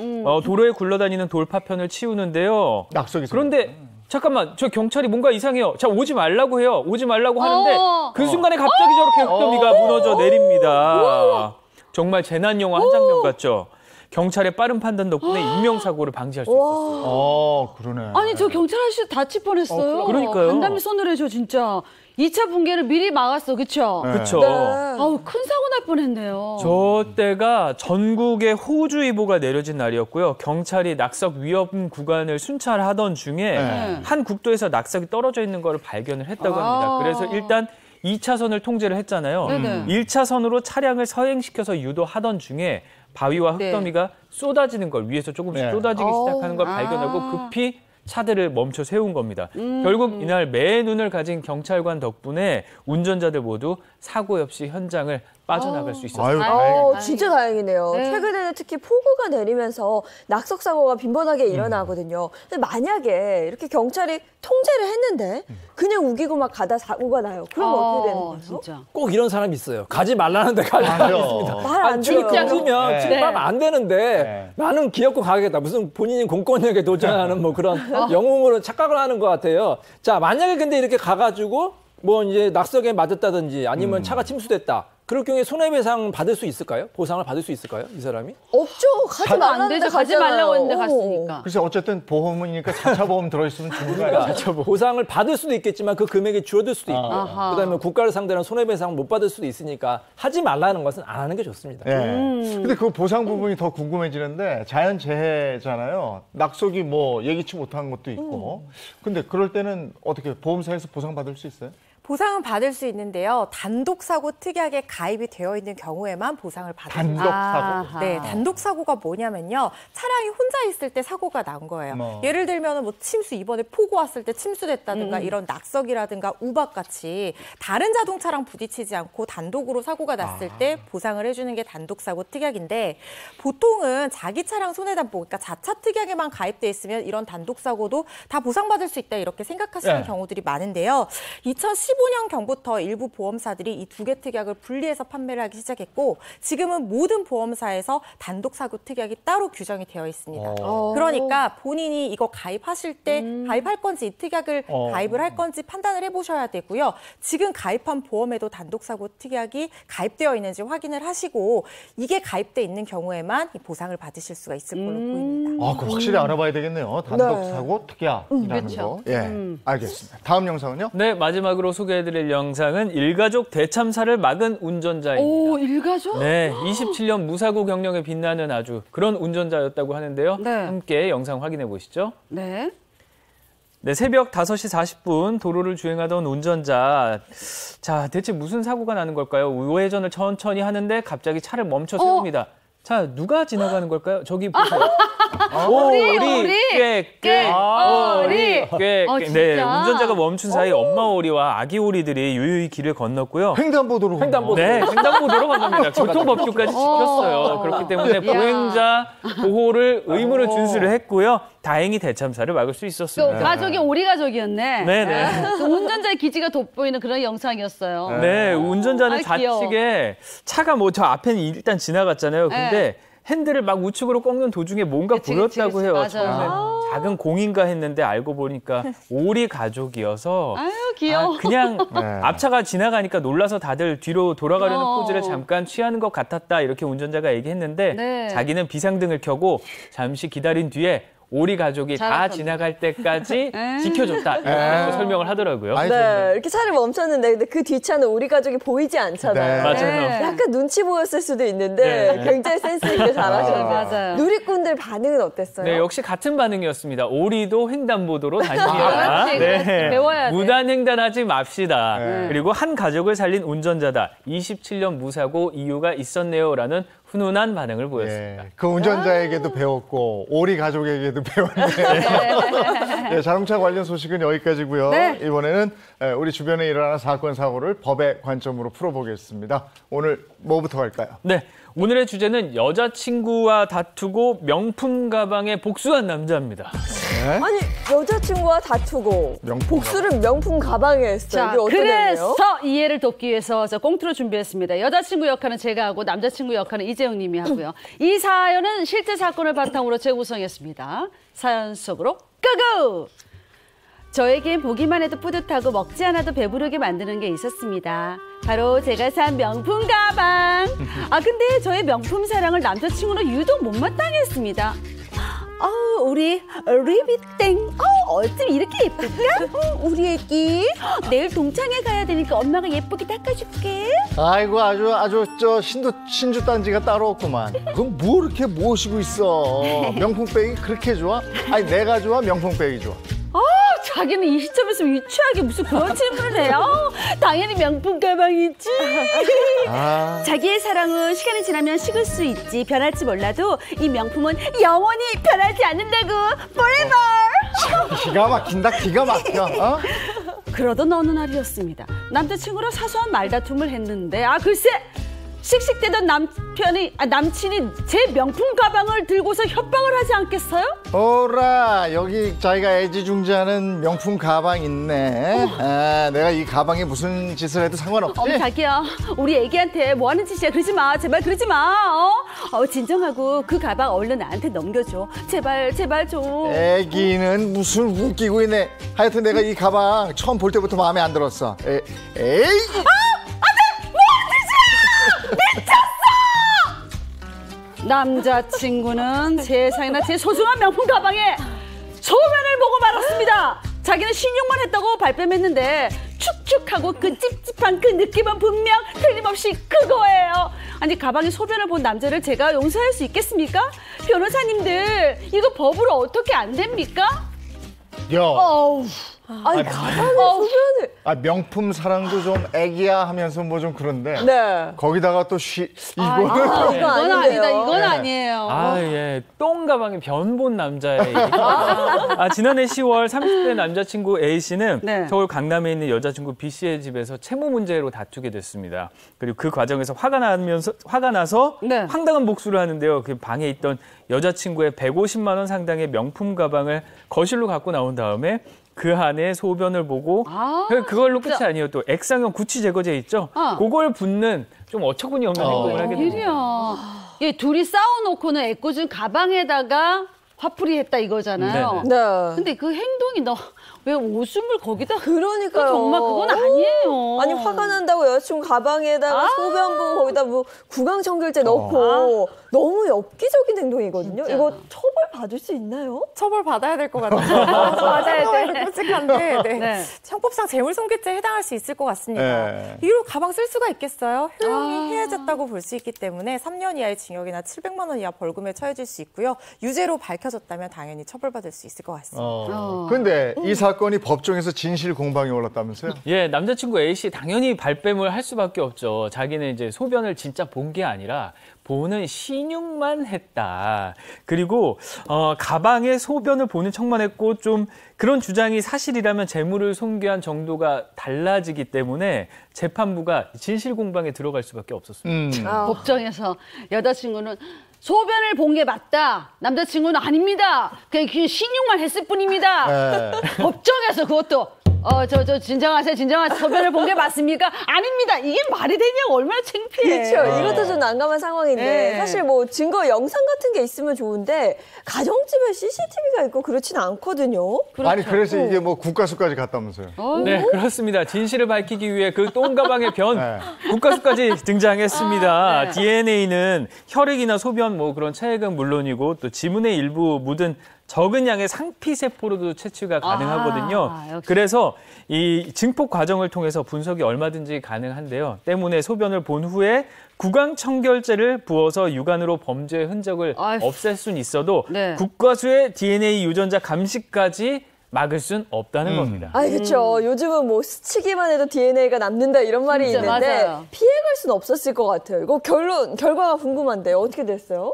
도로에 굴러다니는 돌파편을 치우는데요. 낙석이 그런데 잠깐만, 저 경찰이 뭔가 이상해요. 자, 오지 말라고 해요. 오지 말라고 하는데 그 순간에 갑자기 저렇게 흙더미가 무너져 내립니다. 정말 재난 영화 한 장면 같죠? 경찰의 빠른 판단 덕분에 인명사고를 방지할 수 있었어요. 그러네. 아니, 저 경찰 아저씨 다칠 뻔했어요. 그러니까요. 간담이 서늘해져, 진짜. 2차 붕괴를 미리 막았어, 그쵸? 그렇죠. 아우, 큰 사고 날 뻔했네요. 저 때가 전국에 호우주의보가 내려진 날이었고요. 경찰이 낙석 위험 구간을 순찰하던 중에 한 국도에서 낙석이 떨어져 있는 걸 발견을 했다고 합니다. 그래서 일단 2차선을 통제를 했잖아요. 네네. 1차선으로 차량을 서행시켜서 유도하던 중에 바위와 흙더미가 쏟아지는 걸 위에서 조금씩 네. 쏟아지기 시작하는 걸 발견하고 급히 차들을 멈춰 세운 겁니다. 결국 이날 매의 눈을 가진 경찰관 덕분에 운전자들 모두 사고 없이 현장을 빠져나갈 수 있었어요. 아유, 진짜 다행이네요. 네. 최근에는 특히 폭우가 내리면서 낙석 사고가 빈번하게 일어나거든요. 근데 만약에 이렇게 경찰이 통제를 했는데 그냥 우기고 막 가다 사고가 나요. 그럼 어떻게 되는 거예요? 진짜. 꼭 이런 사람이 있어요. 가지 말라는데 가는 사람이 있습니다. 말 안 들어요. 출입금지면 네. 출입하면 안 되는데 네. 나는 기어코 가겠다. 무슨 본인이 공권력에 도전하는 뭐 그런 영웅으로 착각을 하는 것 같아요. 자, 만약에 근데 이렇게 가가지고 뭐 이제 낙석에 맞았다든지 아니면 차가 침수됐다. 그럴 경우에 손해배상 받을 수 있을까요? 보상을 받을 수 있을까요? 이 사람이? 없죠. 가지 안 말라는데 되죠. 가지 말라고 했는데 갔으니까. 글쎄 어쨌든 보험이니까 자차 보험 들어있으면 주는 거 아니야? 보상을 받을 수도 있겠지만 그 금액이 줄어들 수도 있고 아하. 그다음에 국가를 상대로 손해배상 못 받을 수도 있으니까 하지 말라는 것은 안 하는 게 좋습니다. 예. 근데 그 보상 부분이 더 궁금해지는데 자연재해잖아요. 낙석이 뭐 예기치 못한 것도 있고. 근데 그럴 때는 어떻게 보험사에서 보상 받을 수 있어요? 보상은 받을 수 있는데요. 단독 사고 특약에 가입이 되어 있는 경우에만 보상을 받을 수 단독 사고. 네, 단독 사고가 뭐냐면요. 차량이 혼자 있을 때 사고가 난 거예요. 예를 들면 뭐 침수 이번에 폭우 왔을 때 침수됐다든가 이런 낙석이라든가 우박 같이 다른 자동차랑 부딪히지 않고 단독으로 사고가 났을 때 보상을 해주는 게 단독 사고 특약인데 보통은 자기 차량 손해담보, 그러니까 자차 특약에만 가입돼 있으면 이런 단독 사고도 다 보상받을 수 있다 이렇게 생각하시는 경우들이 많은데요. 2015년경부터 일부 보험사들이 이 두 개 특약을 분리해서 판매를 하기 시작했고 지금은 모든 보험사에서 단독 사고 특약이 따로 규정이 되어 있습니다. 그러니까 본인이 이거 가입하실 때 가입할 건지 이 특약을 가입을 할 건지 판단을 해보셔야 되고요. 지금 가입한 보험에도 단독 사고 특약이 가입되어 있는지 확인을 하시고 이게 가입돼 있는 경우에만 이 보상을 받으실 수가 있을 걸로 보입니다. 아, 그 확실히 알아봐야 되겠네요. 단독 네. 사고 특약이라는 그렇죠. 거. 예, 알겠습니다. 다음 영상은요? 네, 마지막으로 소개해드릴 영상은 일가족 대참사를 막은 운전자입니다. 오, 일가족? 네, 27년 무사고 경력에 빛나는 아주 그런 운전자였다고 하는데요. 네. 함께 영상 확인해 보시죠. 네. 네, 새벽 5시 40분 도로를 주행하던 운전자. 자, 대체 무슨 사고가 나는 걸까요? 우회전을 천천히 하는데 갑자기 차를 멈춰 세웁니다. 자, 누가 지나가는 걸까요? 저기 보세요. 오리, 꽤. 네, 진짜? 운전자가 멈춘 사이 엄마 오리와 아기 오리들이 유유히 길을 건넜고요. 횡단보도로. 네, 횡단보도로 건넙니다. 교통법규까지 지켰어요. 그렇기 때문에 보행자 보호를 의무를 준수를 했고요. 다행히 대참사를 막을 수 또 있었습니다. 가족이 오리 가족이었네. 네네. 또 운전자의 기지가 돋보이는 그런 영상이었어요. 네, 운전자는 아, 귀여워. 좌측에 차가 뭐 저 앞에는 일단 지나갔잖아요. 근데 핸들을 막 우측으로 꺾는 도중에 뭔가 보였다고 해요. 맞아요. 처음에 작은 공인가 했는데 알고 보니까 오리 가족이어서 아유, 귀여워. 그냥 네. 앞차가 지나가니까 놀라서 다들 뒤로 돌아가려는 포즈를 잠깐 취하는 것 같았다 이렇게 운전자가 얘기했는데 네. 자기는 비상등을 켜고 잠시 기다린 뒤에 오리 가족이 다 잘하셨네. 지나갈 때까지 지켜줬다 이렇게 설명을 하더라고요. 아이, 네, 좋네. 이렇게 차를 멈췄는데 근데 그 뒷차는 우리 가족이 보이지 않잖아요. 네. 맞아요. 약간 눈치 보였을 수도 있는데 굉장히 센스 있게 잘하셨네요. 맞아요. 누리꾼들 반응은 어땠어요? 네, 역시 같은 반응이었습니다. 오리도 횡단보도로 다닙니다. 그렇지. 배워야 돼. 무단 횡단하지 맙시다. 네. 그리고 한 가족을 살린 운전자다. 27년 무사고 이유가 있었네요라는 훈훈한 반응을 보였습니다. 예, 그 운전자에게도 배웠고 오리 가족에게도 배웠네요. 예, 자동차 관련 소식은 여기까지고요. 네. 이번에는 우리 주변에 일어나는 사건 사고를 법의 관점으로 풀어보겠습니다. 오늘 뭐부터 갈까요? 네, 오늘의 주제는 여자친구와 다투고 명품 가방에 복수한 남자입니다. 네? 아니 여자친구와 다투고 명품 복수를 명품 가방에 했어요. 자, 이게 어떤 내용이에요? 그래서 이해를 돕기 위해서 저 꽁트로 준비했습니다. 여자친구 역할은 제가 하고 남자친구 역할은 이재용 님이 하고요. 이 사연은 실제 사건을 바탕으로 재구성했습니다. 사연 속으로 고고! 저에겐 보기만 해도 뿌듯하고 먹지 않아도 배부르게 만드는 게 있었습니다. 바로 제가 산 명품 가방. 아 근데 저의 명품 사랑을 남자친구는 유독 못마땅했습니다. 우리 리비땡 어쩜 이렇게 예쁠까? 우리 애기 내일 동창회 가야 되니까 엄마가 예쁘게 닦아줄게. 아이고 아주 저 신주 단지가 따로 없구만. 그럼 뭐 이렇게 모시고 있어? 명품백이 그렇게 좋아? 아니 내가 좋아? 명품백이 좋아? 자기는 이 시점에서 유치하게 무슨 그런 질문을 해요? 당연히 명품 가방이지. 자기의 사랑은 시간이 지나면 식을 수 있지, 변할지 몰라도 이 명품은 영원히 변하지 않는다고. forever. 기가 막힌다 기가 막혀. 어? 그러던 어느 날이었습니다. 남자친구랑 사소한 말다툼을 했는데 글쎄 씩씩대던 남친이 제 명품 가방을 들고서 협박을 하지 않겠어요? 오라 여기 자기가 애지중지하는 명품 가방 있네. 내가 이 가방에 무슨 짓을 해도 상관없지? 자기야 우리 애기한테 뭐 하는 짓이야. 그러지 마 제발 그러지 마. 진정하고 그 가방 얼른 나한테 넘겨줘. 제발 좀. 애기는 무슨 웃기고 있네. 하여튼 내가 이 가방 처음 볼 때부터 마음에 안 들었어. 에이 남자친구는 세상에나 제 소중한 명품 가방에 소변을 보고 말았습니다. 자기는 신용만 했다고 발뺌했는데 축축하고 그 찝찝한 그 느낌은 분명 틀림없이 그거예요. 아니 가방에 소변을 본 남자를 제가 용서할 수 있겠습니까? 변호사님들 이거 법으로 어떻게 안 됩니까? 야. 아니 가방에 소변을. 명품 사랑도 좀 애기야 하면서 뭐 좀 그런데. 네. 거기다가 또 이거는 이거 이건 아닌데요. 아니다. 이건 네. 아니에요. 예. 똥 가방에 변 본 남자의 얘기. 지난해 10월 30대 남자친구 A씨는 네. 서울 강남에 있는 여자친구 B씨의 집에서 채무 문제로 다투게 됐습니다. 그리고 그 과정에서 화가 나서 네. 황당한 복수를 하는데요. 그 방에 있던 여자친구의 150만 원 상당의 명품 가방을 거실로 갖고 나온 다음에 그 안에 소변을 보고 그걸로 끝이 아니에요. 또 액상형 구취 제거제 있죠? 그걸 붓는 좀 어처구니 없는 행동을 하게 됩니다. 일이야. 둘이 싸워놓고는 애꿎은 가방에다가 화풀이 했다 이거잖아요. 네네. 네. 근데 그 행동이 왜 오줌을 거기다. 그러니까요. 정말 그건 아니에요. 아니 화가 난다고 여자친구 가방에다가 소변 보고 거기다 뭐 구강청결제 넣고 너무 엽기적인 행동이거든요. 진짜. 이거 처벌 받을 수 있나요? 처벌 받아야 될 것 같아요. 맞아야 돼. 끔찍한데. 네. 네. 형법상 재물손괴죄에 해당할 수 있을 것 같습니다. 네. 이로 가방 쓸 수가 있겠어요? 효용이 해야졌다고 볼 수 있기 때문에 3년 이하의 징역이나 700만 원 이하 벌금에 처해질 수 있고요. 유죄로 밝혀졌다면 당연히 처벌받을 수 있을 것 같습니다. 근데 이 사건이 법정에서 진실 공방이 올랐다면서요? 예, 남자친구 A씨 당연히 발뺌을 할 수밖에 없죠. 자기는 이제 소변을 진짜 본 게 아니라 보는 신용만 했다. 그리고 가방에 소변을 보는 척만 했고 좀 그런 주장이 사실이라면 재물을 손괴한 정도가 달라지기 때문에 재판부가 진실 공방에 들어갈 수밖에 없었습니다. 법정에서 여자친구는 소변을 본 게 맞다. 남자친구는 아닙니다. 그냥 신용만 했을 뿐입니다. 네. 법정에서 그것도 저 진정하세요. 소변을 본 게 맞습니까? 아닙니다. 이게 말이 되냐고. 얼마나 창피해. 그렇죠. 이것도 좀 난감한 상황인데 네. 사실 뭐 증거 영상 같은 게 있으면 좋은데 가정집에 CCTV가 있고 그렇지는 않거든요. 아니 그래서 이게 뭐 국가수까지 갔다면서요. 네, 그렇습니다. 진실을 밝히기 위해 그 똥가방의 변 네. 국가수까지 등장했습니다. DNA는 혈액이나 소변 뭐 그런 체액은 물론이고 또 지문의 일부 묻은 적은 양의 상피세포로도 채취가 가능하거든요. 역시. 그래서 이 증폭 과정을 통해서 분석이 얼마든지 가능한데요. 때문에 소변을 본 후에 구강청결제를 부어서 육안으로 범죄의 흔적을 아이고. 없앨 수는 있어도 네. 국과수의 DNA 유전자 감시까지 막을 순 없다는 겁니다. 아, 그렇죠. 요즘은 뭐 스치기만 해도 DNA가 남는다 이런 말이 진짜 있는데 맞아요. 피해갈 수는 없었을 것 같아요. 이거 결과가 궁금한데요. 어떻게 됐어요?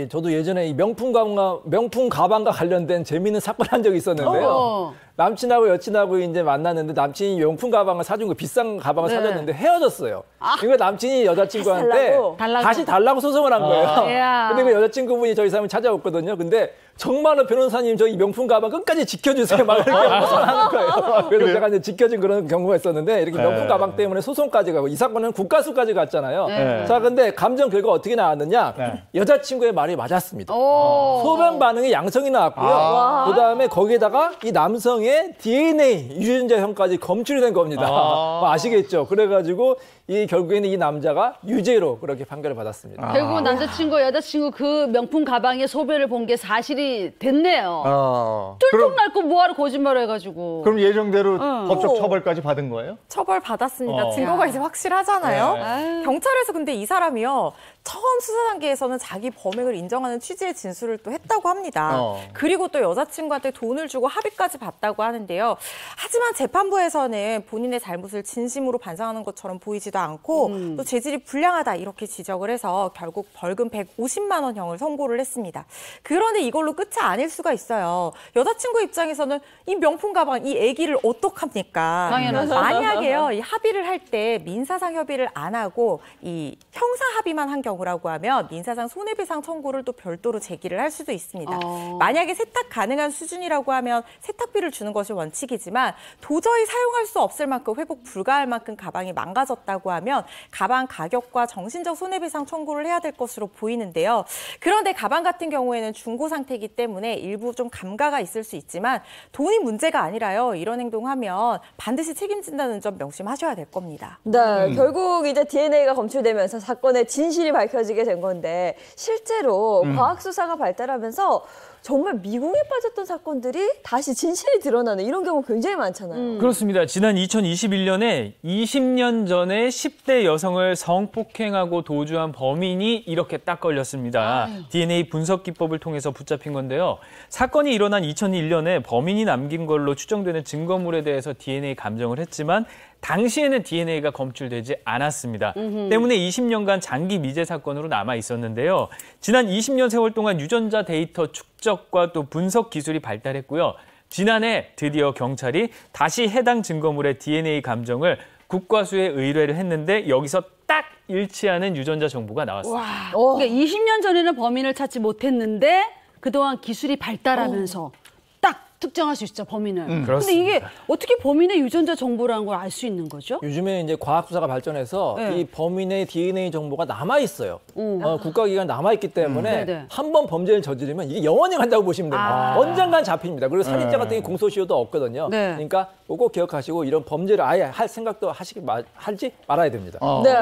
저도 예전에 이 명품 가방과 관련된 재미있는 사건 한 적이 있었는데요. 남친하고 여친하고 이제 만났는데 남친이 명품 가방을 사준 거 비싼 가방을 네. 사줬는데 헤어졌어요. 그러니까 남친이 여자친구한테 달라고? 다시 달라고 소송을 한 거예요. 이야. 근데 그 여자친구분이 저희 사람을 찾아왔거든요. 근데 정말로 변호사님 저 이 명품 가방 끝까지 지켜주세요. 막 이렇게 소송하는 거예요. 그래서 제가 이제 지켜준 그런 경우가 있었는데 이렇게 명품 가방 때문에 소송까지 가고 이 사건은 국가수까지 갔잖아요. 네. 자, 근데 감정 결과 어떻게 나왔느냐? 네. 여자친구의 말이 맞았습니다. 오. 소변 반응이 양성이 나왔고요. 그다음에 거기에다가 이 남성의 DNA 유전자형까지 검출이 된 겁니다. 아시겠죠? 그래가지고 이 결국에는 이 남자가 유죄로 그렇게 판결을 받았습니다. 결국은 남자친구, 여자친구 그 명품 가방에 소변을 본 게 사실이 됐네요. 뚫뚫 날 거 뭐하러 거짓말을 해가지고. 그럼 예정대로 법적 처벌까지 받은 거예요? 처벌 받았습니다. 증거가 이제 확실하잖아요. 네. 경찰에서 근데 이 사람이요. 처음 수사 단계에서는 자기 범행을 인정하는 취지의 진술을 또 했다고 합니다. 그리고 또 여자친구한테 돈을 주고 합의까지 봤다고 하는데요. 하지만 재판부에서는 본인의 잘못을 진심으로 반성하는 것처럼 보이지도 않고 또 재질이 불량하다 이렇게 지적을 해서 결국 벌금 150만 원형을 선고를 했습니다. 그런데 이걸로 끝이 아닐 수가 있어요. 여자친구 입장에서는 이 명품 가방, 이 애기를 어떡합니까? 당연하죠. 만약에요, 이 합의를 할 때 민사상 협의를 안 하고 이 형사 합의만 한 경우라고 하면 민사상 손해배상 청구를 또 별도로 제기를 할 수도 있습니다. 만약에 세탁 가능한 수준이라고 하면 세탁비를 주는 것이 원칙이지만 도저히 사용할 수 없을 만큼 회복 불가할 만큼 가방이 망가졌다고 하면 가방 가격과 정신적 손해배상 청구를 해야 될 것으로 보이는데요. 그런데 가방 같은 경우에는 중고 상태이기 때문에 일부 좀 감가가 있을 수 있지만 돈이 문제가 아니라요. 이런 행동하면 반드시 책임진다는 점 명심하셔야 될 겁니다. 네, 결국 이제 DNA가 검출되면서 사건의 진실이 밝혀지게 된 건데 실제로 과학 수사가 발달하면서 정말 미궁에 빠졌던 사건들이 다시 진실이 드러나는 이런 경우 굉장히 많잖아요. 그렇습니다. 지난 2021년에 20년 전에 10대 여성을 성폭행하고 도주한 범인이 이렇게 딱 걸렸습니다. DNA 분석 기법을 통해서 붙잡힌 건데요. 사건이 일어난 2001년에 범인이 남긴 걸로 추정되는 증거물에 대해서 DNA 감정을 했지만 당시에는 DNA가 검출되지 않았습니다. 때문에 20년간 장기 미제 사건으로 남아 있었는데요. 지난 20년 세월 동안 유전자 데이터 축적과 또 분석 기술이 발달했고요. 지난해 드디어 경찰이 다시 해당 증거물의 DNA 감정을 국과수에 의뢰를 했는데 여기서 딱 일치하는 유전자 정보가 나왔습니다. 와. 그러니까 20년 전에는 범인을 찾지 못했는데 그동안 기술이 발달하면서 딱 특정할 수 있죠, 범인을. 근데 그렇습니다. 이게 어떻게 범인의 유전자 정보라는 걸 알 수 있는 거죠? 요즘에 이제 과학 수사가 발전해서 네. 이 범인의 DNA 정보가 남아 있어요. 국가기관 남아 있기 때문에 네네. 한 번 범죄를 저지르면 이게 영원히 간다고 보시면 됩니다. 언젠간 잡힙니다. 그리고 살인자 같은 게 공소시효도 없거든요. 네. 그러니까 꼭 기억하시고 이런 범죄를 아예 할 생각도 하지 말아야 됩니다. 네.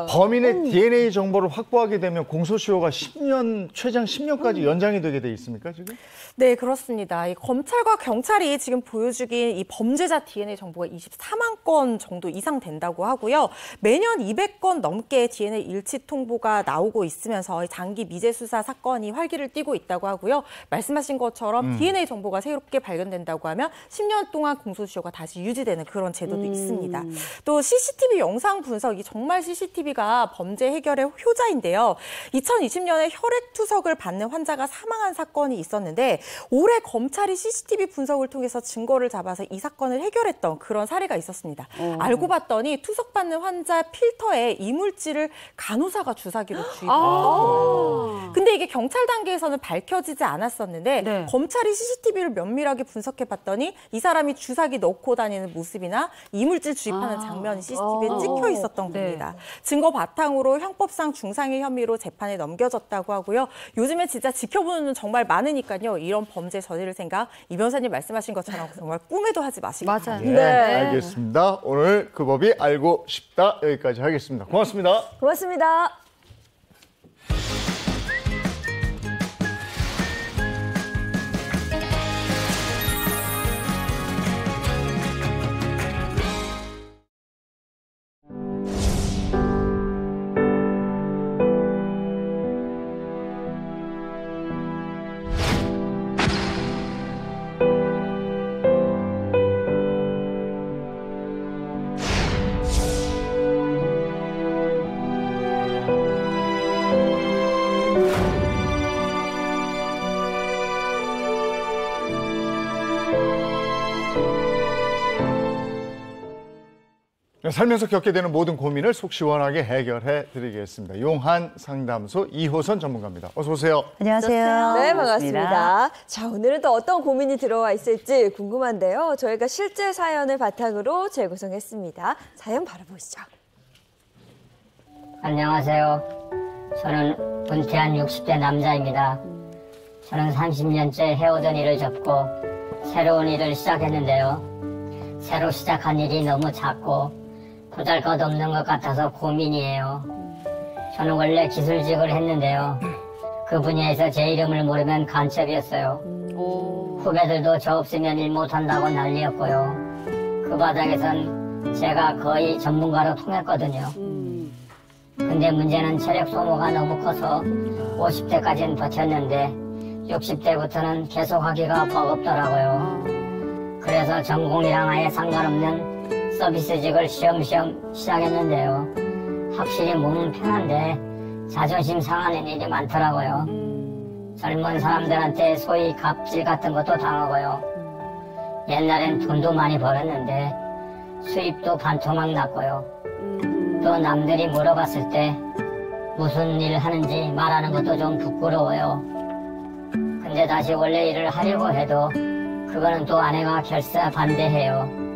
범인의 DNA 정보를 확보하게 되면 공소시효가 10년, 최장 10년까지 연장이 되게 돼 있습니까, 지금? 네, 그렇습니다. 이 검찰과 경찰이 지금 보여주긴 이 범죄자 DNA 정보가 24만 건 정도 이상 된다고 하고요. 매년 200건 넘게 DNA 일치 통보가 나오고 있으면서 장기 미제 수사 사건이 활기를 띠고 있다고 하고요. 말씀하신 것처럼 DNA 정보가 새롭게 발견된다고 하면 10년 동안 공소시효가 다시 유지되는 그런 제도도 있습니다. 또 CCTV 영상 분석이 정말 CCTV가 범죄 해결의 효자인데요. 2020년에 혈액 투석을 받는 환자가 사망한 사건이 있었는데 올해 검찰이 CCTV CCTV 분석을 통해서 증거를 잡아서 이 사건을 해결했던 그런 사례가 있었습니다. 알고 봤더니 투석받는 환자 필터에 이물질을 간호사가 주사기로 주입했어요. 근데 이게 경찰 단계에서는 밝혀지지 않았었는데 네. 검찰이 CCTV를 면밀하게 분석해 봤더니 이 사람이 주사기 넣고 다니는 모습이나 이물질 주입하는 장면이 CCTV에 찍혀 있었던 겁니다. 증거 바탕으로 형법상 중상해 혐의로 재판에 넘겨졌다고 하고요. 요즘에 진짜 지켜보는 눈 정말 많으니까요. 이런 범죄 저지를 생각 이 변호사님 말씀하신 것처럼 정말 꿈에도 하지 마시기 바랍니다. 네, 알겠습니다. 오늘 그 법이 알고 싶다 여기까지 하겠습니다. 고맙습니다. 고맙습니다. 살면서 겪게 되는 모든 고민을 속 시원하게 해결해 드리겠습니다. 용한 상담소 이호선 전문가입니다. 어서 오세요. 안녕하세요. 네, 반갑습니다. 자, 오늘은 또 어떤 고민이 들어와 있을지 궁금한데요. 저희가 실제 사연을 바탕으로 재구성했습니다. 사연 바로 보시죠. 안녕하세요. 저는 은퇴한 60대 남자입니다. 저는 30년째 해오던 일을 접고 새로운 일을 시작했는데요. 새로 시작한 일이 너무 작고 보잘것없는 것 같아서 고민이에요. 저는 원래 기술직을 했는데요. 그 분야에서 제 이름을 모르면 간첩이었어요. 후배들도 저 없으면 일 못한다고 난리였고요. 그 바닥에선 제가 거의 전문가로 통했거든요. 근데 문제는 체력 소모가 너무 커서 50대까지는 버텼는데 60대부터는 계속하기가 버겁더라고요. 그래서 전공이랑 아예 상관없는 서비스직을 쉬엄쉬엄 시작했는데요. 확실히 몸은 편한데 자존심 상하는 일이 많더라고요. 젊은 사람들한테 소위 갑질 같은 것도 당하고요. 옛날엔 돈도 많이 벌었는데 수입도 반토막 났고요. 또 남들이 물어봤을 때 무슨 일 하는지 말하는 것도 좀 부끄러워요. 근데 다시 원래 일을 하려고 해도 그거는 또 아내가 결사 반대해요.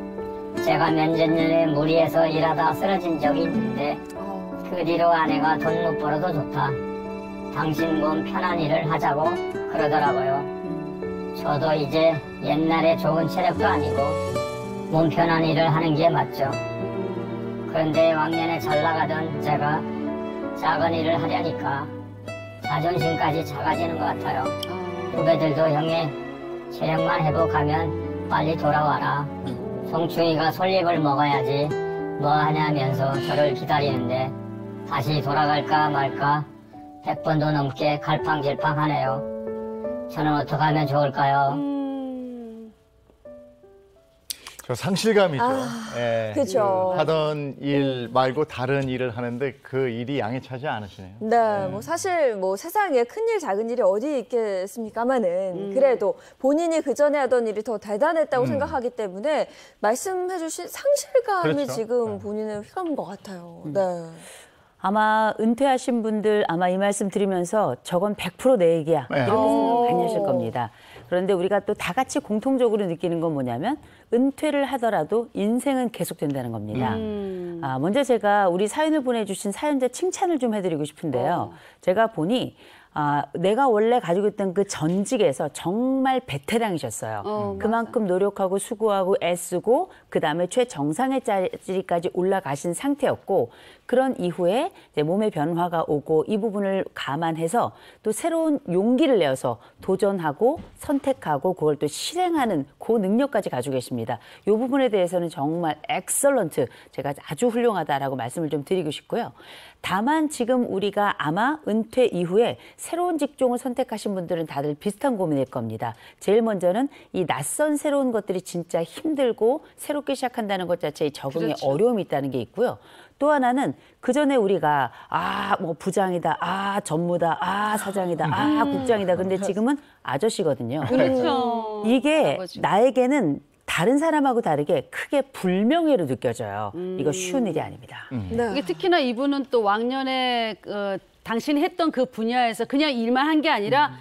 제가 몇 년 전에 무리해서 일하다 쓰러진 적이 있는데 그 뒤로 아내가 돈 못 벌어도 좋다. 당신 몸 편한 일을 하자고 그러더라고요. 저도 이제 옛날에 좋은 체력도 아니고 몸 편한 일을 하는 게 맞죠. 그런데 왕년에 잘 나가던 제가 작은 일을 하려니까 자존심까지 작아지는 것 같아요. 후배들도 형이 체력만 회복하면 빨리 돌아와라. 송충이가 솔잎을 먹어야지 뭐하냐면서 저를 기다리는데 다시 돌아갈까 말까 100번도 넘게 갈팡질팡하네요. 저는 어떻게 하면 좋을까요? 저 상실감이죠. 예, 그죠. 하던 일 말고 다른 일을 하는데 그 일이 양에 차지 않으시네요. 네, 뭐 사실 뭐 세상에 큰일 작은 일이 어디 있겠습니까마는 그래도 본인이 그 전에 하던 일이 더 대단했다고 생각하기 때문에 말씀해주신 상실감이 그렇죠. 지금 본인을 휘감은 것 같아요. 네. 아마 은퇴하신 분들 아마 이 말씀 드리면서 저건 100% 내 얘기야 네. 이렇게 생각 많이 하실 겁니다. 그런데 우리가 또 다 같이 공통적으로 느끼는 건 뭐냐면 은퇴를 하더라도 인생은 계속된다는 겁니다. 먼저 제가 우리 사연을 보내주신 사연자 칭찬을 좀 해드리고 싶은데요. 제가 보니 내가 원래 가지고 있던 그 전직에서 정말 베테랑이셨어요. 그만큼 노력하고 수고하고 애쓰고 그다음에 최정상의 자리까지 올라가신 상태였고 그런 이후에 이제 몸의 변화가 오고 이 부분을 감안해서 또 새로운 용기를 내어서 도전하고 선택하고 그걸 또 실행하는 그 능력까지 가지고 계십니다. 이 부분에 대해서는 정말 엑설런트, 제가 아주 훌륭하다라고 말씀을 좀 드리고 싶고요. 다만 지금 우리가 아마 은퇴 이후에 새로운 직종을 선택하신 분들은 다들 비슷한 고민일 겁니다. 제일 먼저는 이 낯선 새로운 것들이 진짜 힘들고 새롭게 시작한다는 것 자체에 적응에 그렇죠. 어려움이 있다는 게 있고요. 또 하나는 그 전에 우리가 뭐 부장이다, 전무다, 사장이다, 국장이다. 근데 지금은 아저씨거든요. 그렇죠. 이게 아버지. 나에게는 다른 사람하고 다르게 크게 불명예로 느껴져요. 이거 쉬운 일이 아닙니다. 네. 이게 특히나 이분은 또 왕년에 당신이 했던 그 분야에서 그냥 일만 한 게 아니라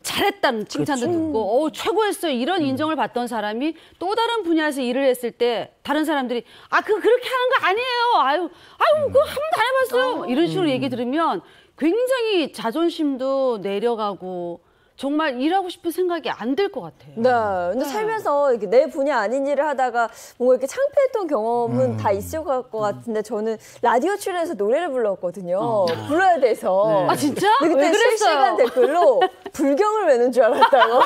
잘했다는 칭찬도 듣고 최고였어요 이런 인정을 받던 사람이 또 다른 분야에서 일을 했을 때 다른 사람들이 그렇게 하는 거 아니에요. 그거 한 번도 안 해봤어요. 이런 식으로 얘기 들으면 굉장히 자존심도 내려가고 정말 일하고 싶은 생각이 안 들 것 같아요. 네. 근데 살면서 이렇게 내 분야 아닌 일을 하다가 뭔가 이렇게 창피했던 경험은 다 있을 것 같은데 저는 라디오 출연해서 노래를 불렀거든요. 불러야 돼서. 아 진짜? 근데 왜 그때 실시간 그랬어요? 댓글로 불경을 외는 줄 알았다고.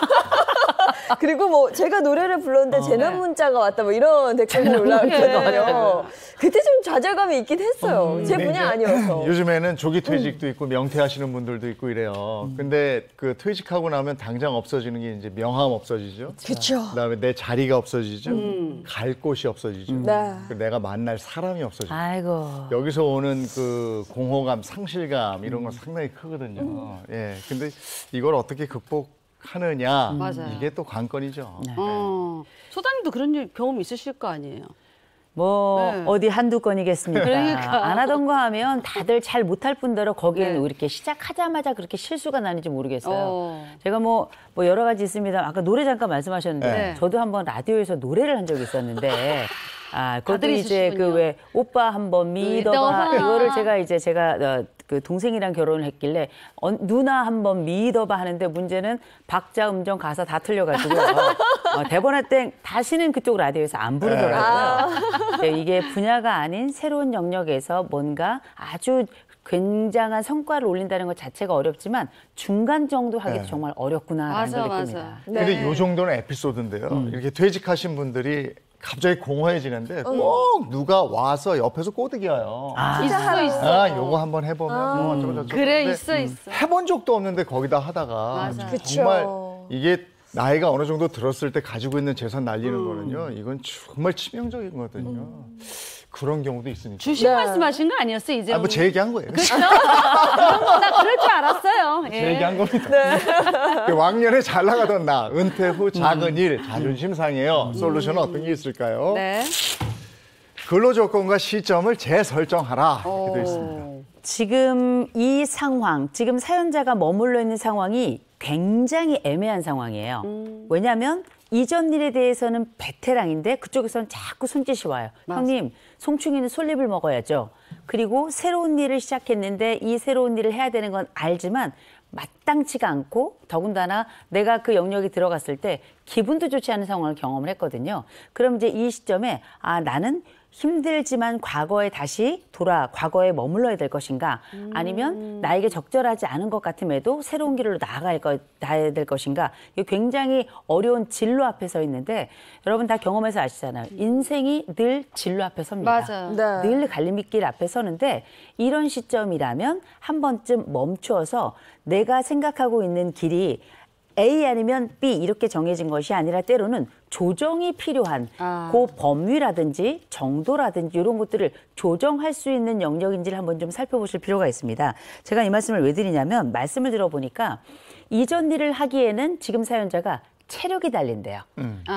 그리고 뭐 제가 노래를 불렀는데 재난 문자가 왔다 뭐 이런 댓글이 올라왔거든요. 그때 좀 좌절감이 있긴 했어요. 제 분야 아니어서. 요즘에는 조기 퇴직도 있고 명퇴하시는 분들도 있고 이래요. 근데 그 퇴직하고 나면 당장 없어지는 게 이제 명함 없어지죠. 그렇죠. 그다음에 내 자리가 없어지죠. 갈 곳이 없어지죠. 네. 그리고 내가 만날 사람이 없어지죠. 아이고. 여기서 오는 그 공허감, 상실감 이런 건 상당히 크거든요. 예. 근데 이걸 어떻게 극복하느냐 맞아요. 이게 또 관건이죠. 소장님도 그런 경험 있으실 거 아니에요? 네. 어디 한두 건이겠습니까? 그러니까. 안 하던 거 하면 다들 잘 못할 뿐더러 거기에는 왜 이렇게 시작하자마자 그렇게 실수가 나는지 모르겠어요. 제가 뭐 여러 가지 있습니다. 아까 노래 잠깐 말씀하셨는데 네. 저도 한번 라디오에서 노래를 한 적이 있었는데 그것도 다들 이제 있으시군요. 그 왜 오빠 한번 믿어봐 믿어봐. 이거를 제가 그 동생이랑 결혼을 했길래 누나 한번 믿어봐 하는데 문제는 박자, 음정, 가사 다 틀려가지고 대본에 땡 다시는 그쪽 라디오에서 안 부르더라고요. 네, 이게 분야가 아닌 새로운 영역에서 뭔가 아주 굉장한 성과를 올린다는 것 자체가 어렵지만 중간 정도 하기도 정말 어렵구나라는 걸 느낍니다. 근데 요 정도는 에피소드인데요. 이렇게 퇴직하신 분들이 갑자기 공허해지는데 꼭 누가 와서 옆에서 꼬드겨요. 있어. 요거 한번 해보면 뭐 어쩌고저쩌고. 그래 근데 있어. 해본 적도 없는데 거기다 하다가 그쵸. 정말 이게 나이가 어느 정도 들었을 때 가지고 있는 재산 날리는 거는요. 이건 정말 치명적인 거거든요. 그런 경우도 있으니까. 주식 말씀하신 거 아니었어요 이제? 뭐 제 얘기한 거예요. 나 그럴 줄 알았어요. 제 얘기한 겁니다. 왕년에 잘 나가던 나, 은퇴 후 작은 일, 자존심 상해요. 솔루션은 어떤 게 있을까요? 네. 근로조건과 시점을 재설정하라. 이렇게 돼 있습니다. 지금 이 상황, 지금 사연자가 머물러 있는 상황이 굉장히 애매한 상황이에요. 왜냐하면 이전 일에 대해서는 베테랑인데 그쪽에서는 자꾸 손짓이 와요. 형님, 송충이는 솔잎을 먹어야죠. 그리고 새로운 일을 시작했는데 이 새로운 일을 해야 되는 건 알지만 마땅치가 않고 더군다나 내가 그 영역에 들어갔을 때 기분도 좋지 않은 상황을 경험을 했거든요. 그럼 이제 이 시점에 나는 힘들지만 과거에 다시 과거에 머물러야 될 것인가 아니면 나에게 적절하지 않은 것 같음에도 새로운 길로 나아야 될 것인가 이게 굉장히 어려운 진로 앞에 서 있는데 여러분 다 경험해서 아시잖아요. 인생이 늘 진로 앞에 섭니다. 맞아요. 네. 늘 갈림길 앞에 서는데 이런 시점이라면 한 번쯤 멈추어서 내가 생각하고 있는 길이 A 아니면 B 이렇게 정해진 것이 아니라 때로는 조정이 필요한 그 범위라든지 정도라든지 이런 것들을 조정할 수 있는 영역인지를 한번 좀 살펴보실 필요가 있습니다. 제가 이 말씀을 왜 드리냐면 말씀을 들어보니까 이전 일을 하기에는 지금 사연자가 체력이 달린대요.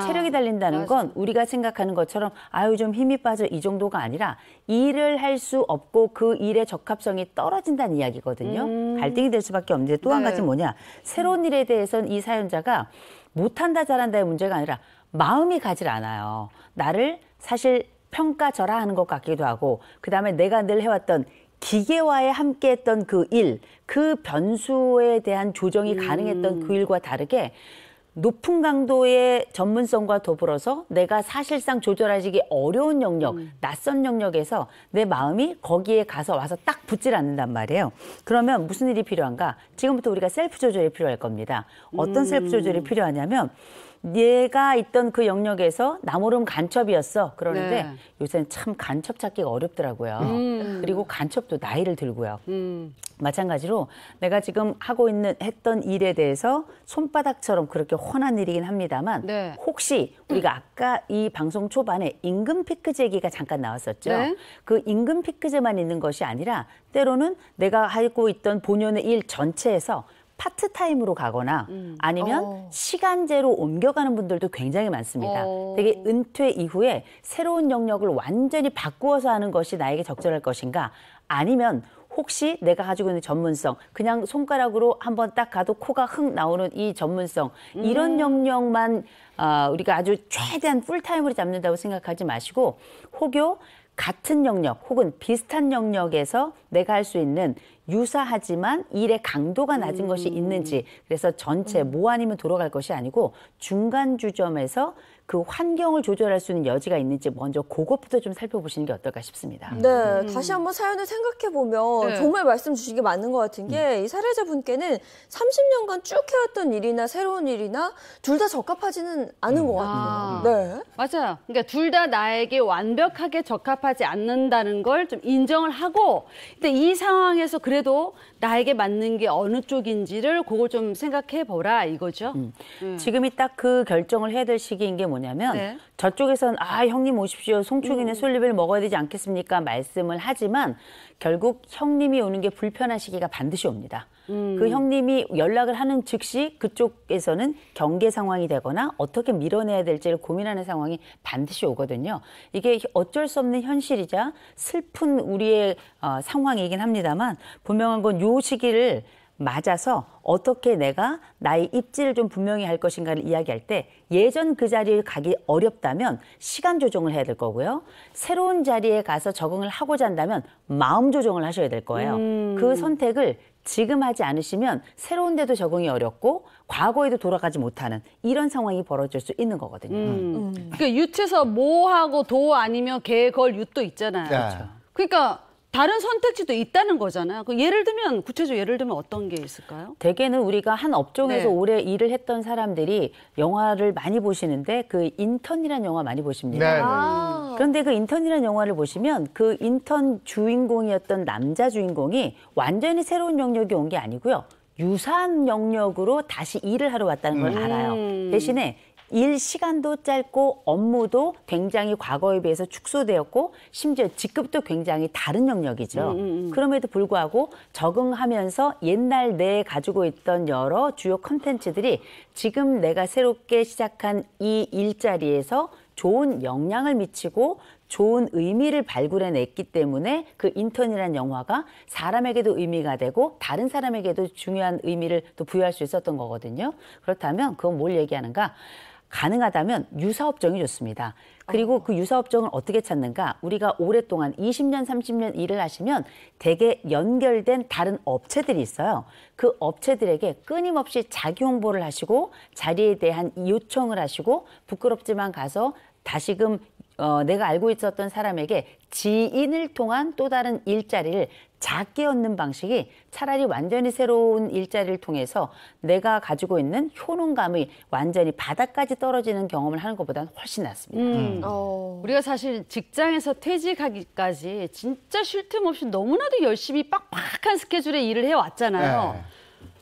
체력이 달린다는 건 우리가 생각하는 것처럼 좀 힘이 빠져 이 정도가 아니라 일을 할 수 없고 그 일의 적합성이 떨어진다는 이야기거든요. 갈등이 될 수밖에 없는데 또 한 가지 뭐냐. 새로운 일에 대해서는 이 사연자가 못한다 잘한다의 문제가 아니라 마음이 가질 않아요. 나를 사실 평가절하하는 것 같기도 하고 그다음에 내가 늘 해왔던 기계와에 함께했던 그 일, 그 변수에 대한 조정이 가능했던 그 일과 다르게 높은 강도의 전문성과 더불어서 내가 사실상 조절하기 어려운 영역, 낯선 영역에서 내 마음이 거기에 와서 딱 붙질 않는단 말이에요. 그러면 무슨 일이 필요한가? 지금부터 우리가 셀프 조절이 필요할 겁니다. 어떤 셀프 조절이 필요하냐면 내가 있던 그 영역에서 나 모르면 간첩이었어. 그러는데 네. 요새는 참 간첩 찾기가 어렵더라고요. 그리고 간첩도 나이를 들고요. 마찬가지로 내가 지금 했던 일에 대해서 손바닥처럼 그렇게 훤한 일이긴 합니다만 네. 혹시 우리가 아까 이 방송 초반에 임금 피크제 얘기가 잠깐 나왔었죠. 네. 그 임금 피크제만 있는 것이 아니라 때로는 내가 하고 있던 본연의 일 전체에서 파트타임으로 가거나 아니면 시간제로 옮겨가는 분들도 굉장히 많습니다. 되게 은퇴 이후에 새로운 영역을 완전히 바꾸어서 하는 것이 나에게 적절할 것인가 아니면 혹시 내가 가지고 있는 전문성, 그냥 손가락으로 한번 딱 가도 코가 흥 나오는 이 전문성, 이런 영역만 우리가 아주 최대한 풀타임으로 잡는다고 생각하지 마시고 혹여 같은 영역 혹은 비슷한 영역에서 내가 할 수 있는 유사하지만 일의 강도가 낮은 것이 있는지, 그래서 전체 뭐 아니면 돌아갈 것이 아니고 중간 주점에서 그 환경을 조절할 수 있는 여지가 있는지 먼저 그것부터 좀 살펴보시는 게 어떨까 싶습니다. 네, 다시 한번 사연을 생각해 보면 네. 정말 말씀 주신 게 맞는 것 같은 게 이 사례자분께는 30년간 쭉 해왔던 일이나 새로운 일이나 둘 다 적합하지는 않은 것 같아요. 네. 맞아요. 그러니까 둘 다 나에게 완벽하게 적합하지 않는다는 걸 좀 인정을 하고, 근데 이 상황에서 그래도 나에게 맞는 게 어느 쪽인지를 그걸 좀 생각해 보라 이거죠. 지금이 딱 그 결정을 해야 될 시기인 게 뭐냐면 네. 저쪽에서는 형님 오십시오. 송충이는 솔잎을 먹어야 되지 않겠습니까? 말씀을 하지만 결국 형님이 오는 게 불편한 시기가 반드시 옵니다. 그 형님이 연락을 하는 즉시 그쪽에서는 경계 상황이 되거나 어떻게 밀어내야 될지를 고민하는 상황이 반드시 오거든요. 이게 어쩔 수 없는 현실이자 슬픈 우리의 상황이긴 합니다만 분명한 건 요 시기를 맞아서 어떻게 내가 나의 입지를 좀 분명히 할 것인가를 이야기할 때 예전 그 자리에 가기 어렵다면 시간 조정을 해야 될 거고요. 새로운 자리에 가서 적응을 하고자 한다면 마음 조정을 하셔야 될 거예요. 그 선택을 지금 하지 않으시면 새로운 데도 적응이 어렵고 과거에도 돌아가지 못하는 이런 상황이 벌어질 수 있는 거거든요. 그러니까 유치에서 뭐하고 도 아니면 개, 걸, 윷도 있잖아요. 그렇죠. 그러니까 다른 선택지도 있다는 거잖아요. 그 예를 들면 구체적으로 예를 들면 어떤 게 있을까요? 대개는 우리가 한 업종에서 네. 오래 일을 했던 사람들이 영화를 많이 보시는데 그 인턴이라는 영화 많이 보십니다. 네. 그런데 그 인턴이라는 영화를 보시면 그 인턴 주인공이었던 남자 주인공이 완전히 새로운 영역이 온 게 아니고요. 유사한 영역으로 다시 일을 하러 왔다는 걸 알아요. 대신에 일 시간도 짧고 업무도 굉장히 과거에 비해서 축소되었고 심지어 직급도 굉장히 다른 영역이죠. 그럼에도 불구하고 적응하면서 옛날 내 가지고 있던 여러 주요 콘텐츠들이 지금 내가 새롭게 시작한 이 일자리에서 좋은 영향을 미치고 좋은 의미를 발굴해냈기 때문에 그 인턴이라는 영화가 사람에게도 의미가 되고 다른 사람에게도 중요한 의미를 또 부여할 수 있었던 거거든요. 그렇다면 그건 뭘 얘기하는가? 가능하다면 유사업종이 좋습니다. 그리고 그 유사업종을 어떻게 찾는가? 우리가 오랫동안 20년, 30년 일을 하시면 대개 연결된 다른 업체들이 있어요. 그 업체들에게 끊임없이 자기 홍보를 하시고 자리에 대한 요청을 하시고 부끄럽지만 가서 다시금 내가 알고 있었던 사람에게 지인을 통한 또 다른 일자리를 작게 얻는 방식이 차라리 완전히 새로운 일자리를 통해서 내가 가지고 있는 효능감이 완전히 바닥까지 떨어지는 경험을 하는 것보다는 훨씬 낫습니다. 우리가 사실 직장에서 퇴직하기까지 진짜 쉴 틈 없이 너무나도 열심히 빡빡한 스케줄에 일을 해왔잖아요. 네.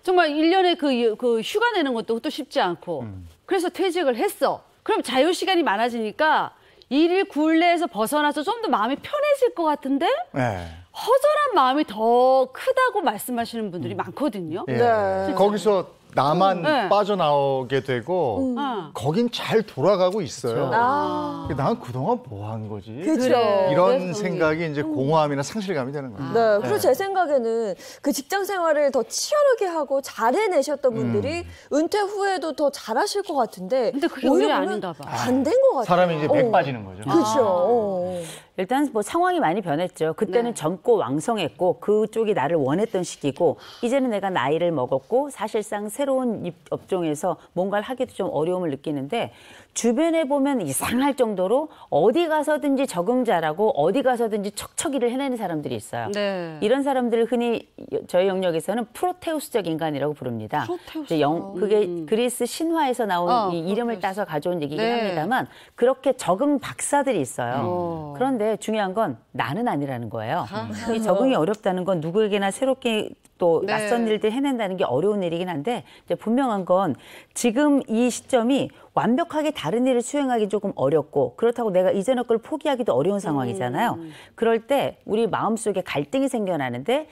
정말 1년에 그 휴가 내는 것도 또 쉽지 않고. 그래서 퇴직을 했어. 그럼 자유시간이 많아지니까 일일 굴레에서 벗어나서 좀 더 마음이 편해질 것 같은데 네. 허전한 마음이 더 크다고 말씀하시는 분들이 많거든요. 예. 네. 거기서 나만 네. 빠져나오게 되고 거긴 잘 돌아가고 있어요. 난 그동안 뭐 한 거지? 그렇죠. 이런 생각이 이제 공허함이나 상실감이 되는 거예요. 네, 그리고 제 생각에는 그 직장 생활을 더 치열하게 하고 잘 해내셨던 분들이 은퇴 후에도 더 잘하실 것 같은데 근데 그게 오히려 오히려 보면 아닌가 봐. 안 된 것 같아요. 사람이 이제 맥 빠지는 거죠. 그렇죠. 일단 뭐 상황이 많이 변했죠. 그때는 젊고 왕성했고 그쪽이 나를 원했던 시기고 이제는 내가 나이를 먹었고 사실상 새로운 업종에서 뭔가를 하기도 좀 어려움을 느끼는데 주변에 보면 이상할 정도로 어디 가서든지 적응자라고 어디 가서든지 척척이를 해내는 사람들이 있어요. 네. 이런 사람들을 흔히 저희 영역에서는 프로테우스적 인간이라고 부릅니다. 프로테우스. 그게 그리스 신화에서 나온 이 이름을 따서 가져온 얘기긴 네. 합니다만 그렇게 적응 박사들이 있어요. 그런데 중요한 건 나는 아니라는 거예요. 이 적응이 어렵다는 건 누구에게나 새롭게 또 네. 낯선 일들 해낸다는 게 어려운 일이긴 한데 이제 분명한 건 지금 이 시점이 완벽하게 다른 일을 수행하기 조금 어렵고 그렇다고 내가 이전의 걸 포기하기도 어려운 상황이잖아요. 그럴 때 우리 마음속에 갈등이 생겨나는데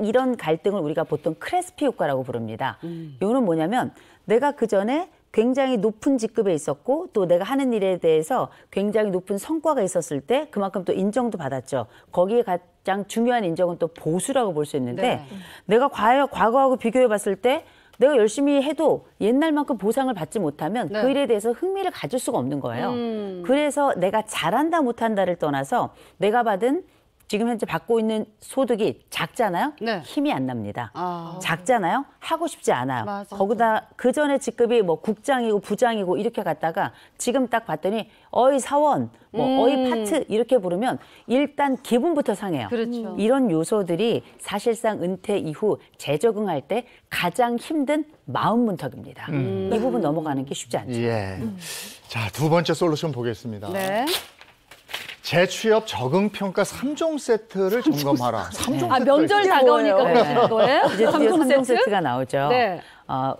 이런 갈등을 우리가 보통 크레스피 효과라고 부릅니다. 이거는 뭐냐면 내가 그전에 굉장히 높은 직급에 있었고 또 내가 하는 일에 대해서 굉장히 높은 성과가 있었을 때 그만큼 또 인정도 받았죠. 거기에 가장 중요한 인정은 또 보수라고 볼 수 있는데 네. 내가 과거하고 비교해 봤을 때 내가 열심히 해도 옛날만큼 보상을 받지 못하면 네. 그 일에 대해서 흥미를 가질 수가 없는 거예요. 그래서 내가 잘한다 못한다를 떠나서 내가 받은 지금 현재 받고 있는 소득이 작잖아요. 네. 힘이 안 납니다. 아. 작잖아요. 하고 싶지 않아요. 맞아. 거기다 그 전에 직급이 뭐 국장이고 부장이고 이렇게 갔다가 지금 딱 봤더니 어이 사원, 뭐 어이 파트 이렇게 부르면 일단 기분부터 상해요. 그렇죠. 이런 요소들이 사실상 은퇴 이후 재적응할 때 가장 힘든 마음 문턱입니다. 이 부분 넘어가는 게 쉽지 않죠. 예. 자, 두 번째 솔루션 보겠습니다. 네. 재취업 적응평가 3종 세트를 점검하라. 3종 아, 명절 다가오니까 그러시는 거예요? 이제 드디어 3종 세트가 나오죠. 네.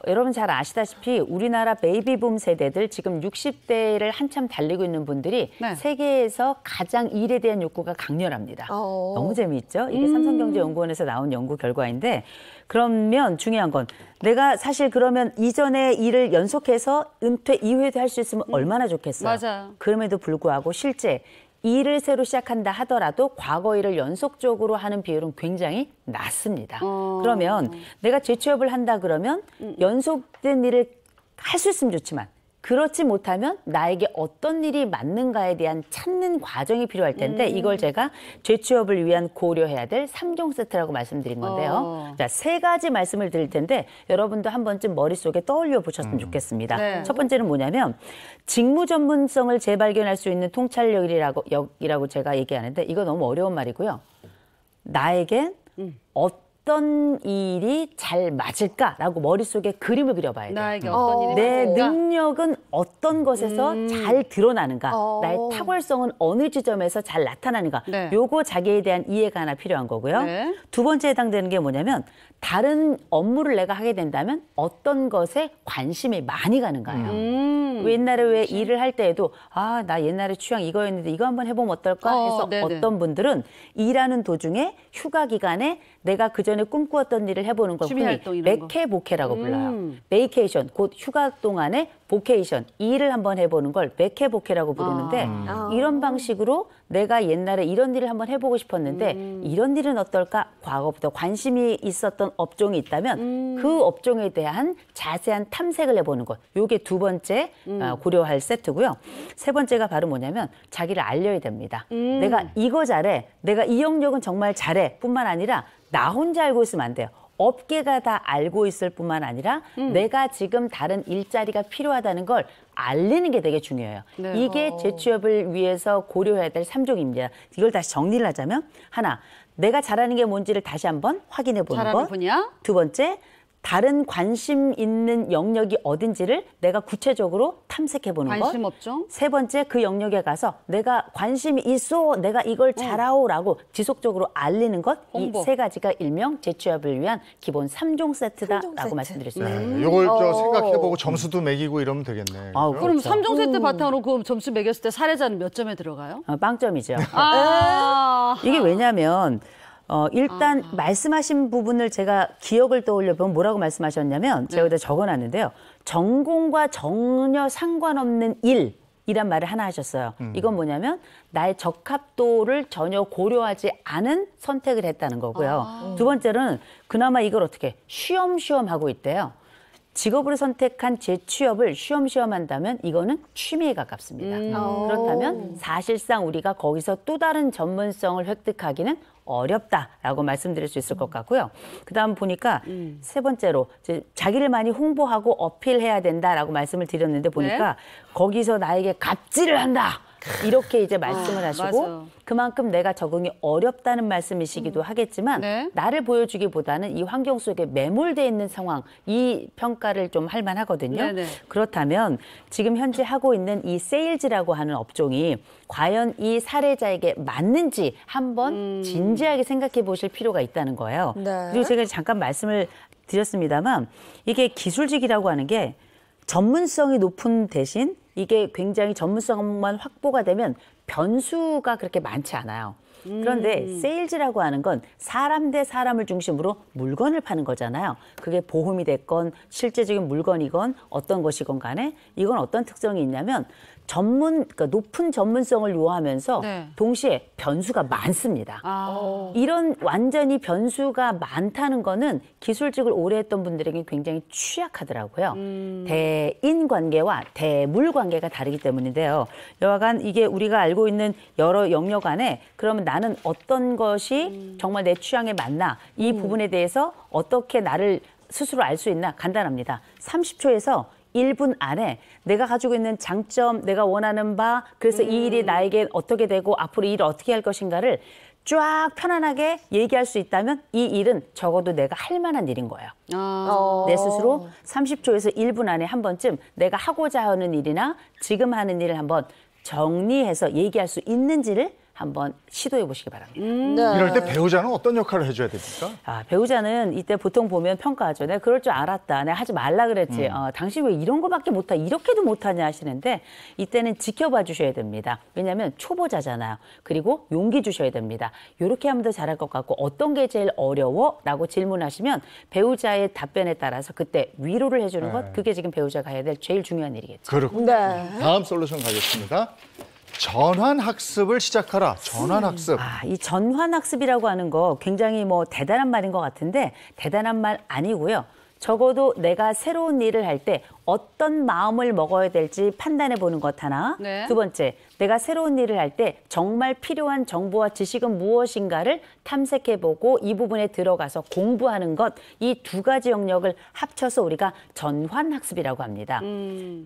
여러분 잘 아시다시피 우리나라 베이비붐 세대들 지금 60대를 한참 달리고 있는 분들이 네. 세계에서 가장 일에 대한 욕구가 강렬합니다. 너무 재미있죠? 이게 삼성경제연구원에서 나온 연구 결과인데 그러면 중요한 건 내가 사실 그러면 이전에 일을 연속해서 은퇴 이후에도 할 수 있으면 얼마나 좋겠어요. 맞아요. 그럼에도 불구하고 실제 일을 새로 시작한다 하더라도 과거 일을 연속적으로 하는 비율은 굉장히 낮습니다. 그러면 내가 재취업을 한다 그러면 연속된 일을 할 수 있으면 좋지만 그렇지 못하면 나에게 어떤 일이 맞는가에 대한 찾는 과정이 필요할 텐데 이걸 제가 재취업을 위한 고려해야 될 3종 세트라고 말씀드린 건데요. 자, 3가지 말씀을 드릴 텐데 여러분도 한 번쯤 머릿속에 떠올려 보셨으면 좋겠습니다. 네. 첫 번째는 뭐냐면 직무 전문성을 재발견할 수 있는 통찰력이라고 제가 얘기하는데 이거 너무 어려운 말이고요. 나에겐 어떤 일이 잘 맞을까라고 머릿속에 그림을 그려봐야 돼요. 나에게 어떤 일이 내 맞을까? 능력은 어떤 것에서 잘 드러나는가, 나의 탁월성은 어느 지점에서 잘 나타나는가, 네. 요거 자기에 대한 이해가 하나 필요한 거고요. 네. 두 번째 해당되는 게 뭐냐면 다른 업무를 내가 하게 된다면 어떤 것에 관심이 많이 가는가요. 옛날에 왜 일을 할 때에도 나 옛날에 취향 이거였는데 이거 한번 해보면 어떨까 해서 네네. 어떤 분들은 일하는 도중에 휴가 기간에 내가 그전에 꿈꾸었던 일을 해보는 걸 취미 흔히 활동 이런 거. 메케보케라고 불러요. 베이케이션, 곧 휴가 동안에 보케이션, 일을 한번 해보는 걸 메케보케라고 부르는데 이런 방식으로 내가 옛날에 이런 일을 한번 해보고 싶었는데 이런 일은 어떨까? 과거부터 관심이 있었던 업종이 있다면 그 업종에 대한 자세한 탐색을 해보는 것. 요게 두 번째 고려할 세트고요. 세 번째가 바로 뭐냐면 자기를 알려야 됩니다. 내가 이거 잘해. 내가 이 영역은 정말 잘해. 뿐만 아니라 나 혼자 알고 있으면 안 돼요. 업계가 다 알고 있을 뿐만 아니라 내가 지금 다른 일자리가 필요하다는 걸 알리는 게 되게 중요해요. 네. 이게 재취업을 위해서 고려해야 될 3종입니다. 이걸 다시 정리를 하자면 하나, 내가 잘하는 게 뭔지를 다시 한번 확인해 보는 잘하는 것. 분야? 두 번째, 다른 관심 있는 영역이 어딘지를 내가 구체적으로 탐색해 보는 것. 관심 업종? 세 번째, 그 영역에 가서 내가 관심이 있어, 내가 이걸 잘하오라고 지속적으로 알리는 것. 이 홍보. 세 가지가 일명 재취업을 위한 기본 3종 세트다라고 세트. 말씀드렸습니다. 네, 이걸 저 생각해보고 점수도 매기고 이러면 되겠네. 아우, 그럼 그렇죠. 3종 세트 바탕으로 그 점수 매겼을 때 사례자는 몇 점에 들어가요? 빵점이죠. 아, 이게 왜냐하면 일단 말씀하신 부분을 제가 기억을 떠올려 보면 뭐라고 말씀하셨냐면 제가 여기다 적어놨는데요. 전공과 전혀 상관없는 일이란 말을 하나 하셨어요. 이건 뭐냐면 나의 적합도를 전혀 고려하지 않은 선택을 했다는 거고요. 두 번째는 그나마 이걸 어떻게 쉬엄쉬엄 하고 있대요. 직업으로 선택한 재취업을 쉬엄쉬엄 한다면 이거는 취미에 가깝습니다. 그렇다면 사실상 우리가 거기서 또 다른 전문성을 획득하기는 어렵다라고 말씀드릴 수 있을 것 같고요. 그다음 보니까 세 번째로 이제 자기를 많이 홍보하고 어필해야 된다라고 말씀을 드렸는데 보니까 거기서 나에게 갑질을 한다. 이렇게 이제 말씀을 하시고 맞아요. 그만큼 내가 적응이 어렵다는 말씀이시기도 하겠지만 네. 나를 보여주기보다는 이 환경 속에 매몰되어 있는 상황, 이 평가를 좀 할 만하거든요. 네네. 그렇다면 지금 현재 하고 있는 이 세일즈라고 하는 업종이 과연 이 사례자에게 맞는지 한번 진지하게 생각해 보실 필요가 있다는 거예요. 네. 그리고 제가 잠깐 말씀을 드렸습니다만 이게 기술직이라고 하는 게 전문성이 높은 대신 이게 굉장히 전문성만 확보가 되면 변수가 그렇게 많지 않아요. 그런데 세일즈라고 하는 건 사람 대 사람을 중심으로 물건을 파는 거잖아요. 그게 보험이 됐건 실제적인 물건이건 어떤 것이건 간에 이건 어떤 특성이 있냐면 그러니까 높은 전문성을 요하면서 네. 동시에 변수가 많습니다. 이런 완전히 변수가 많다는 거는 기술직을 오래 했던 분들에게 굉장히 취약하더라고요. 대인 관계와 대물 관계가 다르기 때문인데요. 여하간 이게 우리가 알고 있는 여러 영역 안에 그러면 나는 어떤 것이 정말 내 취향에 맞나 이 부분에 대해서 어떻게 나를 스스로 알 수 있나 간단합니다. 30초에서 1분 안에 내가 가지고 있는 장점, 내가 원하는 바, 그래서 이 일이 나에게 어떻게 되고 앞으로 이 일을 어떻게 할 것인가를 쫙 편안하게 얘기할 수 있다면 이 일은 적어도 내가 할 만한 일인 거예요. 내 스스로 30초에서 1분 안에 한 번쯤 내가 하고자 하는 일이나 지금 하는 일을 한번 정리해서 얘기할 수 있는지를 한번 시도해 보시기 바랍니다. 네. 이럴 때 배우자는 어떤 역할을 해줘야 됩니까? 배우자는 이때 보통 보면 평가하죠. 내가 그럴 줄 알았다. 내가 하지 말라 그랬지. 당신 왜 이런 거밖에 못하? 이렇게도 못하냐 하시는데 이때는 지켜봐 주셔야 됩니다. 왜냐하면 초보자잖아요. 그리고 용기 주셔야 됩니다. 이렇게 하면 더 잘할 것 같고 어떤 게 제일 어려워? 라고 질문하시면 배우자의 답변에 따라서 그때 위로를 해주는 것 그게 지금 배우자가 해야 될 제일 중요한 일이겠죠. 그렇군요. 네. 다음 솔루션 가겠습니다. 전환학습을 시작하라. 전환학습. 이 전환학습이라고 하는 거 굉장히 뭐 대단한 말인 것 같은데 대단한 말 아니고요. 적어도 내가 새로운 일을 할 때 어떤 마음을 먹어야 될지 판단해 보는 것 하나. 네. 두 번째, 내가 새로운 일을 할 때 정말 필요한 정보와 지식은 무엇인가를 탐색해 보고 이 부분에 들어가서 공부하는 것. 이 두 가지 영역을 합쳐서 우리가 전환학습이라고 합니다.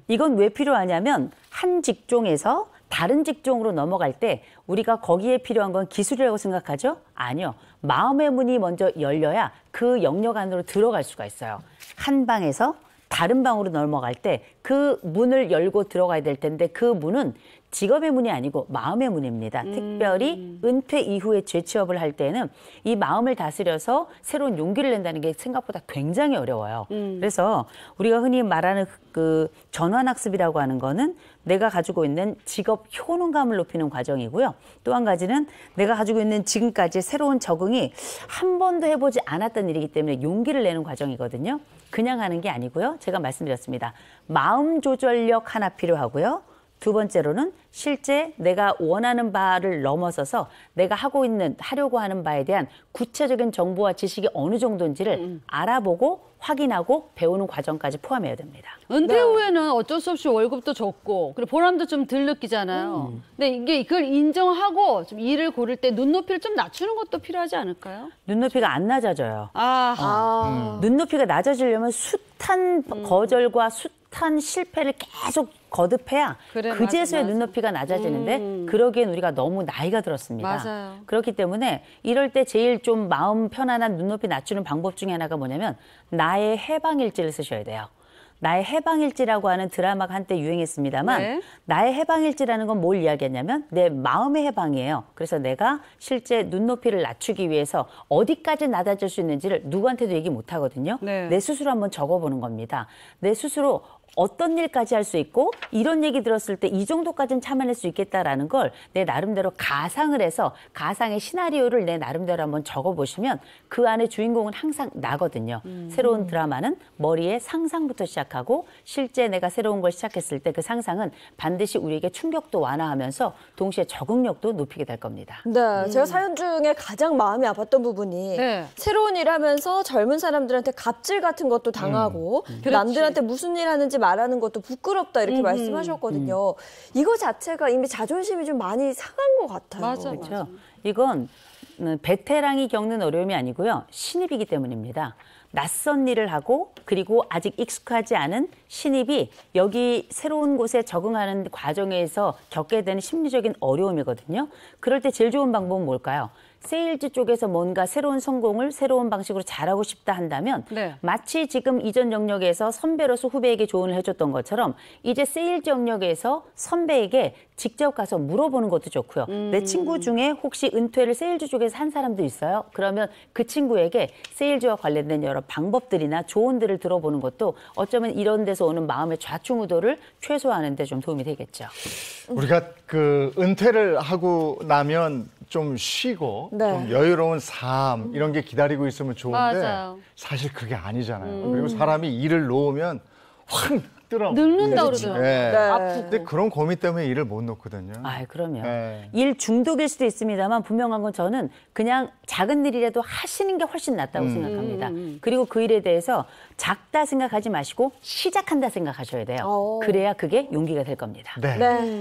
이건 왜 필요하냐면 한 직종에서 다른 직종으로 넘어갈 때 우리가 거기에 필요한 건 기술이라고 생각하죠? 아니요. 마음의 문이 먼저 열려야 그 영역 안으로 들어갈 수가 있어요. 한 방에서 다른 방으로 넘어갈 때 그 문을 열고 들어가야 될 텐데 그 문은 직업의 문이 아니고 마음의 문입니다. 특별히 은퇴 이후에 재취업을 할 때는 이 마음을 다스려서 새로운 용기를 낸다는 게 생각보다 굉장히 어려워요. 그래서 우리가 흔히 말하는 그 전환학습이라고 하는 거는 내가 가지고 있는 직업 효능감을 높이는 과정이고요. 또 한 가지는 내가 가지고 있는 지금까지 새로운 적응이 한 번도 해보지 않았던 일이기 때문에 용기를 내는 과정이거든요. 그냥 하는 게 아니고요. 제가 말씀드렸습니다. 마음 조절력 하나 필요하고요. 두 번째로는 실제 내가 원하는 바를 넘어서서 내가 하려고 하는 바에 대한 구체적인 정보와 지식이 어느 정도인지를 알아보고 확인하고 배우는 과정까지 포함해야 됩니다. 은퇴 후에는 어쩔 수 없이 월급도 적고 그리고 보람도 좀 덜 느끼잖아요. 근데 이게 이걸 인정하고 좀 일을 고를 때 눈높이를 좀 낮추는 것도 필요하지 않을까요? 눈높이가 안 낮아져요. 눈높이가 낮아지려면 숱한 거절과 숱한 실패를 계속 거듭해야 그래, 그제서야 맞아. 눈높이가 낮아지는데 그러기엔 우리가 너무 나이가 들었습니다. 맞아요. 그렇기 때문에 이럴 때 제일 좀 마음 편안한 눈높이 낮추는 방법 중에 하나가 뭐냐면 나의 해방일지를 쓰셔야 돼요. 나의 해방일지라고 하는 드라마가 한때 유행했습니다만 네. 나의 해방일지라는 건 뭘 이야기했냐면 내 마음의 해방이에요. 그래서 내가 실제 눈높이를 낮추기 위해서 어디까지 낮아질 수 있는지를 누구한테도 얘기 못 하거든요. 네. 내 스스로 한번 적어보는 겁니다. 내 스스로 어떤 일까지 할 수 있고 이런 얘기 들었을 때 이 정도까지는 참아낼 수 있겠다라는 걸 내 나름대로 가상을 해서 가상의 시나리오를 내 나름대로 한번 적어보시면 그 안에 주인공은 항상 나거든요. 새로운 드라마는 머리에 상상부터 시작하고 실제 내가 새로운 걸 시작했을 때 그 상상은 반드시 우리에게 충격도 완화하면서 동시에 적응력도 높이게 될 겁니다. 네, 제가 사연 중에 가장 마음이 아팠던 부분이 새로운 일 하면서 젊은 사람들한테 갑질 같은 것도 당하고 남들한테 무슨 일 하는지 말하는 것도 부끄럽다 이렇게 말씀하셨거든요. 이거 자체가 이미 자존심이 좀 많이 상한 것 같아요. 맞아. 그렇죠. 이건 베테랑이 겪는 어려움이 아니고요. 신입이기 때문입니다. 낯선 일을 하고 그리고 아직 익숙하지 않은 신입이 여기 새로운 곳에 적응하는 과정에서 겪게 되는 심리적인 어려움이거든요. 그럴 때 제일 좋은 방법은 뭘까요? 세일즈 쪽에서 뭔가 새로운 성공을 새로운 방식으로 잘하고 싶다 한다면 마치 지금 이전 영역에서 선배로서 후배에게 조언을 해줬던 것처럼 이제 세일즈 영역에서 선배에게 직접 가서 물어보는 것도 좋고요. 내 친구 중에 혹시 은퇴를 세일즈 쪽에서 한 사람도 있어요? 그러면 그 친구에게 세일즈와 관련된 여러 방법들이나 조언들을 들어보는 것도 어쩌면 이런 데서 오는 마음의 좌충우돌을 최소화하는 데 좀 도움이 되겠죠. 우리가 그 은퇴를 하고 나면 좀 쉬고 좀 여유로운 삶 이런 게 기다리고 있으면 좋은데 사실 그게 아니잖아요. 그리고 사람이 일을 놓으면 확 늙는다 그러더라고요. 근데 그런 고민 때문에 일을 못 놓거든요. 아, 그럼요. 일 중독일 수도 있습니다만 분명한 건 저는 그냥 작은 일이라도 하시는 게 훨씬 낫다고 생각합니다. 그리고 그 일에 대해서 작다 생각하지 마시고 시작한다 생각하셔야 돼요. 그래야 그게 용기가 될 겁니다.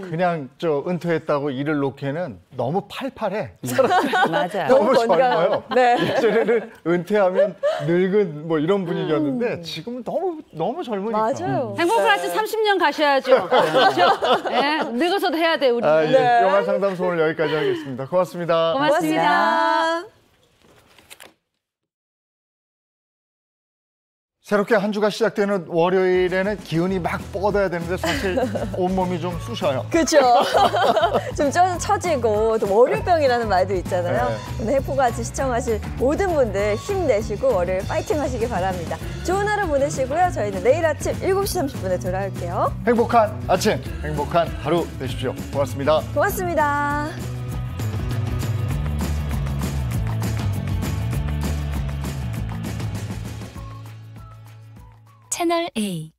그냥 저 은퇴했다고 일을 놓기에는 너무 팔팔해. 맞아요. 너무 젊어요. 예전에는 은퇴하면 늙은 뭐 이런 분위기였는데 지금은 너무 젊으니까. 맞아요. 행복한 아침 30년 가셔야죠. 그렇죠? 네, 늙어서도 해야 돼, 우리. 영화 상담소 오늘 여기까지 하겠습니다. 고맙습니다. 고맙습니다. 새롭게 한 주가 시작되는 월요일에는 기운이 막 뻗어야 되는데 사실 온몸이 좀 쑤셔요. 그렇죠. 좀 처지고 또 월요병이라는 말도 있잖아요. 오늘 해포같이 시청하실 모든 분들 힘내시고 월요일 파이팅 하시기 바랍니다. 좋은 하루 보내시고요. 저희는 내일 아침 7시 30분에 돌아올게요. 행복한 아침, 행복한 하루 되십시오. 고맙습니다. 고맙습니다. 채널 A